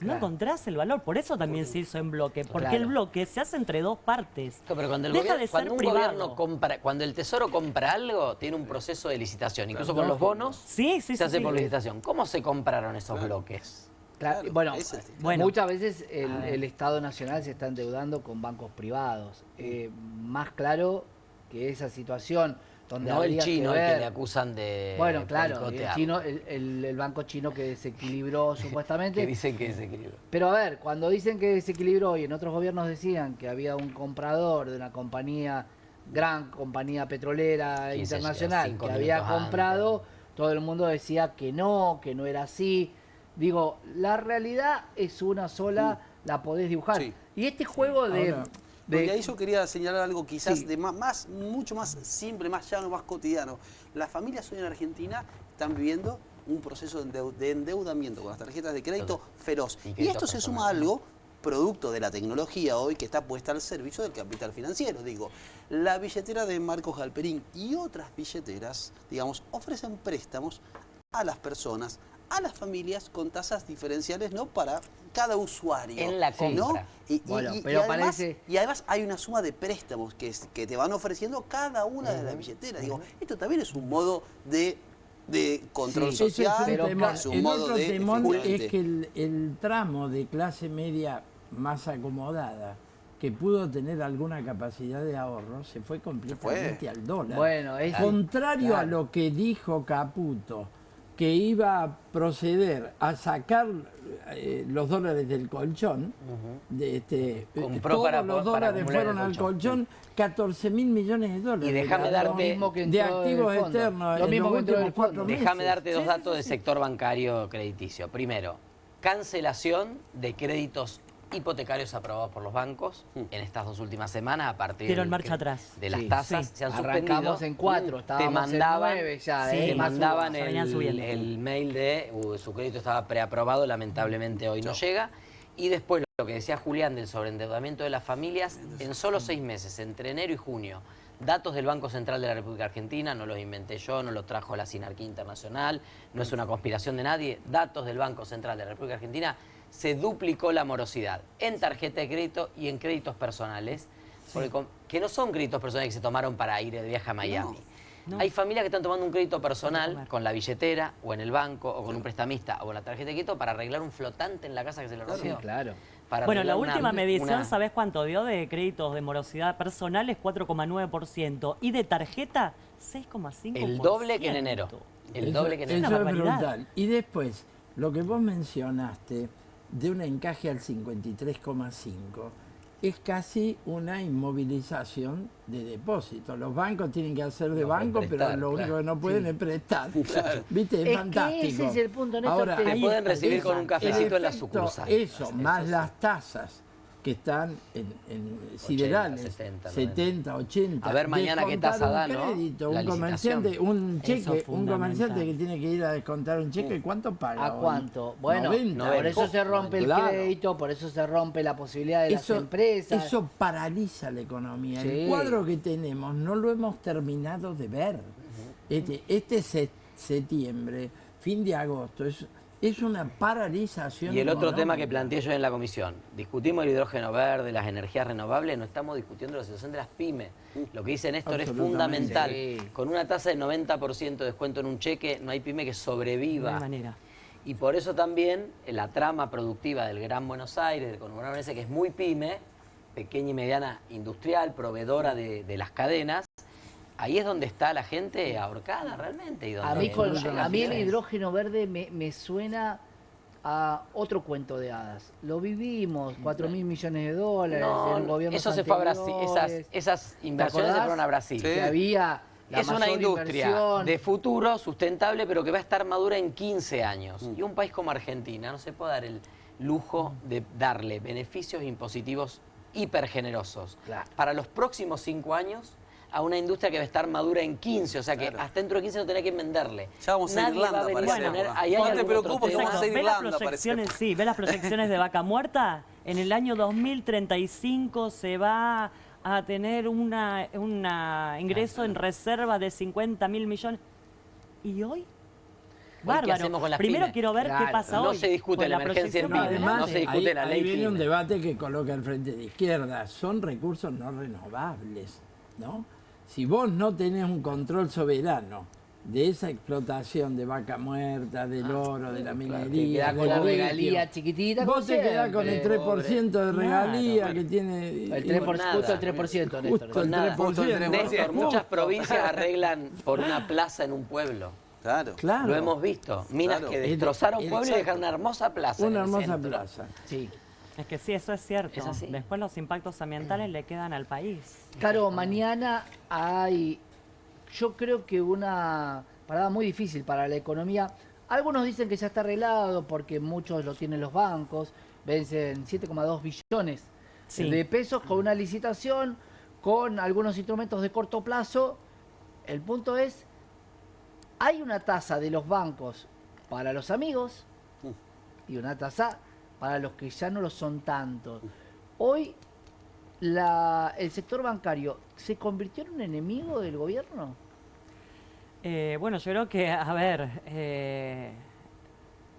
no encontrás el valor. Por eso también se hizo en bloque, porque Claro. el bloque se hace entre dos partes. Pero cuando, Deja de ser cuando un privado. gobierno compra, cuando el Tesoro compra algo, tiene un proceso de licitación. Incluso con los bonos se hace por licitación. ¿Cómo se compraron esos bloques? Claro, bueno, Bueno. muchas veces el Estado Nacional se está endeudando con bancos privados. Más claro que esa situación donde No el habría chino, que el que ver- le acusan de Bueno, claro, el, boicotear. chino, el banco chino que desequilibró supuestamente. Que dicen que desequilibró. Pero a ver, cuando dicen que desequilibró y en otros gobiernos decían que había un comprador de una compañía, gran compañía petrolera 15 internacional, 5 que había minutos comprado, todo el mundo decía que no era así. Digo, la realidad es una sola, la podés dibujar. Sí. Y este juego de... Porque ahí yo quería señalar algo quizás Sí. de mucho más simple, más llano, más cotidiano. Las familias hoy en Argentina están viviendo un proceso de endeudamiento con las tarjetas de crédito feroz. Y esto se suma a algo producto de la tecnología hoy que está puesta al servicio del capital financiero. Digo, la billetera de Marcos Galperín y otras billeteras, digamos, ofrecen préstamos a las personas, a las familias con tasas diferenciales, ¿no? Para cada usuario. En la compra. ¿no? Bueno, pero además, parece- y además hay una suma de préstamos que te van ofreciendo cada una de las billeteras. Digo, esto también es un modo de control Sí, ese es social, un temón. es un El modo otro de... temón efectivamente. es que el tramo de clase media más acomodada que pudo tener alguna capacidad de ahorro se fue completamente al dólar. Bueno, es- contrario claro. a lo que dijo Caputo, que iba a proceder a sacar los dólares del colchón, Compró todos para los acumular dólares el fueron al colchón, 14.000 millones de dólares. Y déjame darte de activos externos en los últimos 4 meses. Déjame darte dos datos del sector bancario crediticio. Primero, cancelación de créditos hipotecarios aprobados por los bancos en estas 2 últimas semanas a partir Dieron marcha atrás. de las Sí, tasas sí. se han Arrancamos suspendido. en 4, te estábamos en mandaban, 9 ya, te más mandaban suba, ya venían subiendo. el mail de su crédito estaba preaprobado, lamentablemente hoy no llega. Y después lo que decía Julián del sobreendeudamiento de las familias, en solo 6 meses, entre enero y junio, datos del Banco Central de la República Argentina, no los inventé yo, no los trajo la Sinarquía Internacional, no es una conspiración de nadie, datos del Banco Central de la República Argentina, se duplicó la morosidad en tarjeta de crédito y en créditos personales, porque que no son créditos personales que se tomaron para ir de viaje a Miami. No. Hay familias que están tomando un crédito personal con la billetera o en el banco o con un prestamista o con la tarjeta de crédito para arreglar un flotante en la casa que se le rompió. Claro. Para Bueno, la arreglar última una- medición, ¿sabés cuánto dio de créditos de morosidad personales? 4,9%. Y de tarjeta, 6,5%. El doble que en enero. El doble que en enero. Eso es brutal. Y después, lo que vos mencionaste de un encaje al 53,5 es casi una inmovilización de depósitos. Los bancos tienen que hacer de banco, prestar, pero lo único claro. que no pueden es prestar. Claro. ¿Viste? Es Es que fantástico. ese es el punto, Néstor, Ahora, te Te pueden ahí recibir está. con un cafecito en la efecto, sucursal. Eso, más las tasas que están en siderales, 70, 70, 80. A ver mañana qué Descontar tasa un da, ¿no? crédito, La un comerciante, licitación. un Eso cheque, es un comerciante fundamental. que tiene que ir a descontar un cheque, ¿cuánto paga? ¿A hoy? cuánto? Bueno, 90. por eso se rompe el Claro. crédito, por eso se rompe la posibilidad de las Eso, empresas. eso paraliza la economía. Sí. El cuadro que tenemos no lo hemos terminado de ver. Septiembre, fin de agosto, es una paralización. Y el otro tema que económica. planteé yo en la comisión, discutimos el hidrógeno verde, las energías renovables, no estamos discutiendo la situación de las pymes. Lo que dice Néstor es Absolutamente. fundamental. Sí. Con una tasa de 90% de descuento en un cheque, no hay pyme que sobreviva. No hay manera. Y por eso también la trama productiva del Gran Buenos Aires, del conurbano bonaerense, que es muy pyme, pequeña y mediana industrial, proveedora de las cadenas, ahí es donde está la gente ahorcada realmente. Y donde A mí, no llega a mí el fin. hidrógeno verde me suena a otro cuento de hadas. Lo vivimos, 4.000 millones de dólares No, en gobiernos eso se fue a Brasil, anteriores. esas ¿Te inversiones se acordás? fueron a Brasil. Que había la Es una mayor industria inversión. de futuro sustentable, pero que va a estar madura en 15 años. Y un país como Argentina no se puede dar el lujo de darle beneficios impositivos hipergenerosos para los próximos 5 años a una industria que va a estar madura en 15, o sea que hasta dentro de 15 no tenés que venderle. Ya vamos a Nadie Irlanda, va a venir parece. a poner, Bueno, ahí hay no te algún preocupes, otro tema. vamos a ir ¿Ves las Irlanda, proyecciones? parece. Sí, ¿ves las proyecciones de Vaca Muerta? En el año 2035 se va a tener un ingreso en reserva de 50.000 millones. ¿Y hoy? Bárbaro. ¿Qué hacemos con las Primero pymes? quiero ver qué pasa hoy. No se discute con la emergencia en proyección pymes, no se discute la ahí ley viene un pymes. debate que coloca el Frente de Izquierda. Son recursos no renovables, ¿no? Si vos no tenés un control soberano de esa explotación de vaca muerta, del oro, de la minería, Te quedás con la regalía chiquitita. vos te quedás con el 3% de regalía que tiene... El 3%, justo el 3%, Néstor. Justo el 3%. Néstor, muchas provincias arreglan por una plaza en un pueblo. Claro. Lo hemos visto. Minas que destrozaron pueblo y dejaron una hermosa plaza. Una en el hermosa centro. plaza. Sí. Es que sí, eso es cierto. Es así. Después los impactos ambientales le quedan al país. Claro, mañana hay, yo creo que una parada muy difícil para la economía. Algunos dicen que ya está arreglado porque muchos lo tienen los bancos. Vencen 7,2 billones de pesos con una licitación, con algunos instrumentos de corto plazo. El punto es, hay una tasa de los bancos para los amigos y una tasa para los que ya no lo son tanto. Hoy el sector bancario se convirtió en un enemigo del gobierno. Bueno, yo creo que, a ver,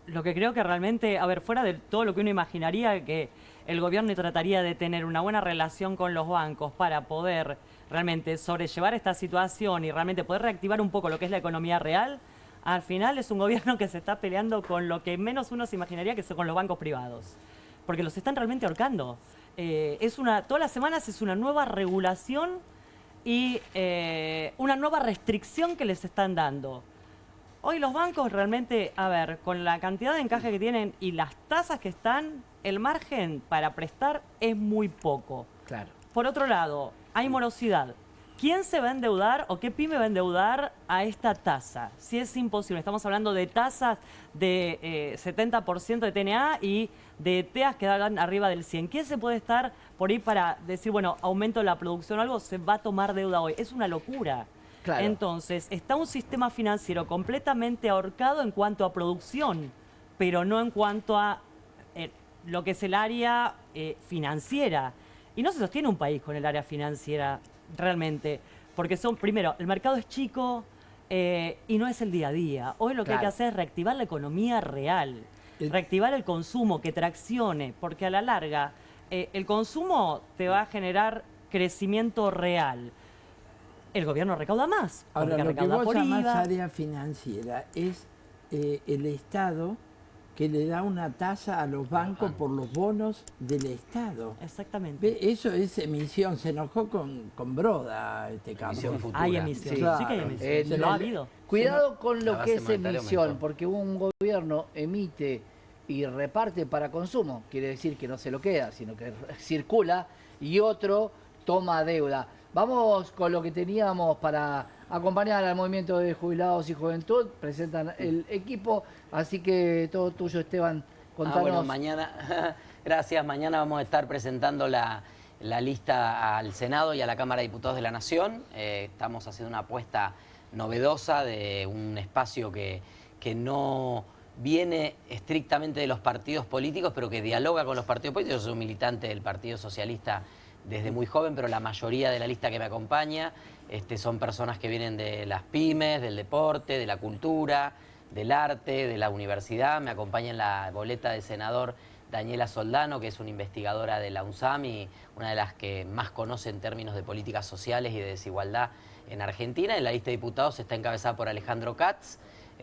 lo que creo que realmente, a ver, fuera de todo lo que uno imaginaría que el gobierno trataría de tener una buena relación con los bancos para poder realmente sobrellevar esta situación y realmente poder reactivar un poco lo que es la economía real, al final es un gobierno que se está peleando con lo que menos uno se imaginaría que es con los bancos privados, porque los están realmente ahorcando. Todas las semanas es una nueva regulación y una nueva restricción que les están dando. Hoy los bancos realmente, a ver, con la cantidad de encaje que tienen y las tasas que están, el margen para prestar es muy poco. Claro. Por otro lado, hay morosidad. ¿Quién se va a endeudar o qué pyme va a endeudar a esta tasa? Si es imposible, estamos hablando de tasas de 70% de TNA y de TEAs que dan arriba del 100. ¿Quién se puede estar por ahí para decir, bueno, aumento la producción o algo? Se va a tomar deuda hoy. Es una locura. Claro. Entonces, está un sistema financiero completamente ahorcado en cuanto a producción, pero no en cuanto a lo que es el área financiera. Y no se sostiene un país con el área financiera realmente, porque primero, el mercado es chico y no es el día a día. Hoy lo que hay que hacer es reactivar la economía real, reactivar el consumo, que traccione, porque a la larga el consumo te va a generar crecimiento real. El gobierno recauda más, porque Ahora, lo que recauda vos por llamás IVA. área financiera es el Estado que le da una tasa a los bancos por los bonos del Estado. Exactamente. ¿Ve? Eso es emisión. Se enojó con Broda este campo. Emisión futura. Hay emisión, sí que hay emisión. Se Lo ha le- habido. Cuidado con La lo base que es monetaria emisión, aumentó. porque un gobierno emite y reparte para consumo. Quiere decir que no se lo queda, sino que circula, y otro toma deuda. Vamos con lo que teníamos para acompañar al movimiento de jubilados y juventud. Presentan el equipo, así que todo tuyo, Esteban. Contanos. Bueno, mañana, gracias, mañana vamos a estar presentando la lista al Senado y a la Cámara de Diputados de la Nación. Estamos haciendo una apuesta novedosa de un espacio que no viene estrictamente de los partidos políticos, pero que dialoga con los partidos políticos. Yo soy un militante del Partido Socialista desde muy joven, pero la mayoría de la lista que me acompaña son personas que vienen de las pymes, del deporte, de la cultura, del arte, de la universidad. Me acompaña en la boleta de senador Daniela Soldano, que es una investigadora de la UNSAM y una de las que más conoce en términos de políticas sociales y de desigualdad en Argentina. En la lista de diputados está encabezada por Alejandro Katz,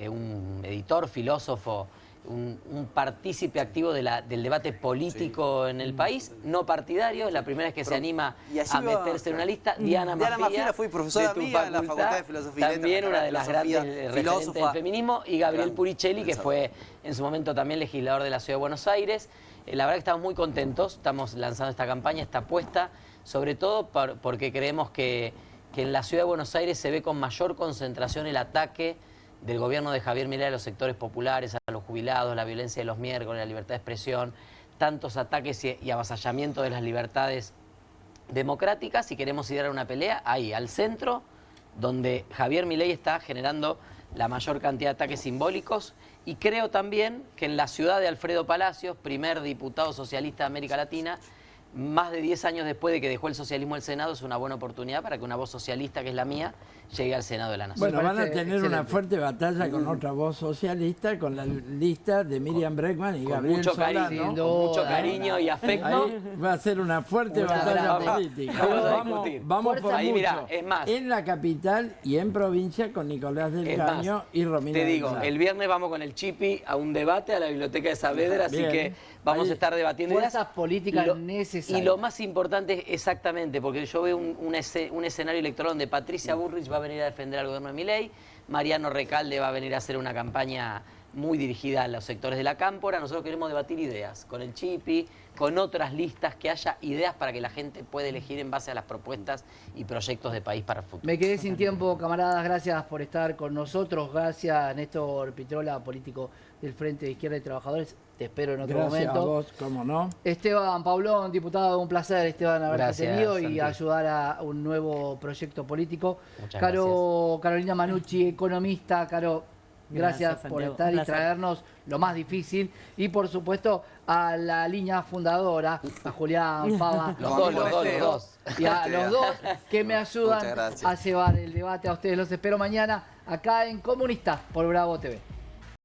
un editor, filósofo, un partícipe activo del debate político en el país, no partidario. Es la primera vez que se anima a meterse en una lista. Diana Mafia fue profesora de tu mía en la facultad, Facultad de Filosofía y también Letras, una de las filosofía, grandes referentes del feminismo, y Gabriel gran Puricelli, que pensador. fue en su momento también legislador de la Ciudad de Buenos Aires. La verdad que estamos muy contentos, estamos lanzando esta campaña, esta apuesta, sobre todo porque creemos que en la Ciudad de Buenos Aires se ve con mayor concentración el ataque del gobierno de Javier Milei a los sectores populares, a los jubilados, la violencia de los miércoles, la libertad de expresión, tantos ataques y avasallamiento de las libertades democráticas, y queremos ir a una pelea ahí, al centro, donde Javier Milei está generando la mayor cantidad de ataques simbólicos, y creo también que en la ciudad de Alfredo Palacios, primer diputado socialista de América Latina, más de 10 años después de que dejó el socialismo el Senado, es una buena oportunidad para que una voz socialista, que es la mía, llegue al Senado de la Nación. Bueno, van a tener una fuerte batalla con otra voz socialista, con la lista de Miriam Bregman y con Gabriel mucho Solano. cariño, con mucho cariño y afecto. Ahí va a ser una fuerte batalla política. Vamos por ahí, mucho. mirá, es más, en la capital y en provincia con Nicolás del es Caño más, y Romina te digo, González. el viernes vamos con el Chipi a un debate a la Biblioteca de Saavedra, así Bien. que vamos a estar debatiendo Fuerzas políticas necesarias. Y lo más importante es exactamente, porque yo veo un escenario electoral donde Patricia Bullrich va a venir a defender al gobierno de Milei, Mariano Recalde va a venir a hacer una campaña muy dirigida a los sectores de la cámpora. Nosotros queremos debatir ideas con el Chipi, con otras listas, que haya ideas para que la gente pueda elegir en base a las propuestas y proyectos de país para el futuro. Me quedé sin tiempo, camaradas. Gracias por estar con nosotros. Gracias, Néstor Pitrola, político del Frente de Izquierda y Trabajadores. Te espero en otro momento. Gracias a vos, cómo no. Esteban Paulón, diputado, un placer, Esteban, haberte Gracias, tenido y Santi. ayudar a un nuevo proyecto político. Muchas Carolina Manucci, economista. Caro, gracias por Santiago. estar Un y placer. traernos lo más difícil. Y por supuesto a la línea fundadora, a Julián Fava. Los dos. Y a los dos que me ayudan Muchas gracias. a llevar el debate. A ustedes los espero mañana acá en Comunistas por Bravo TV.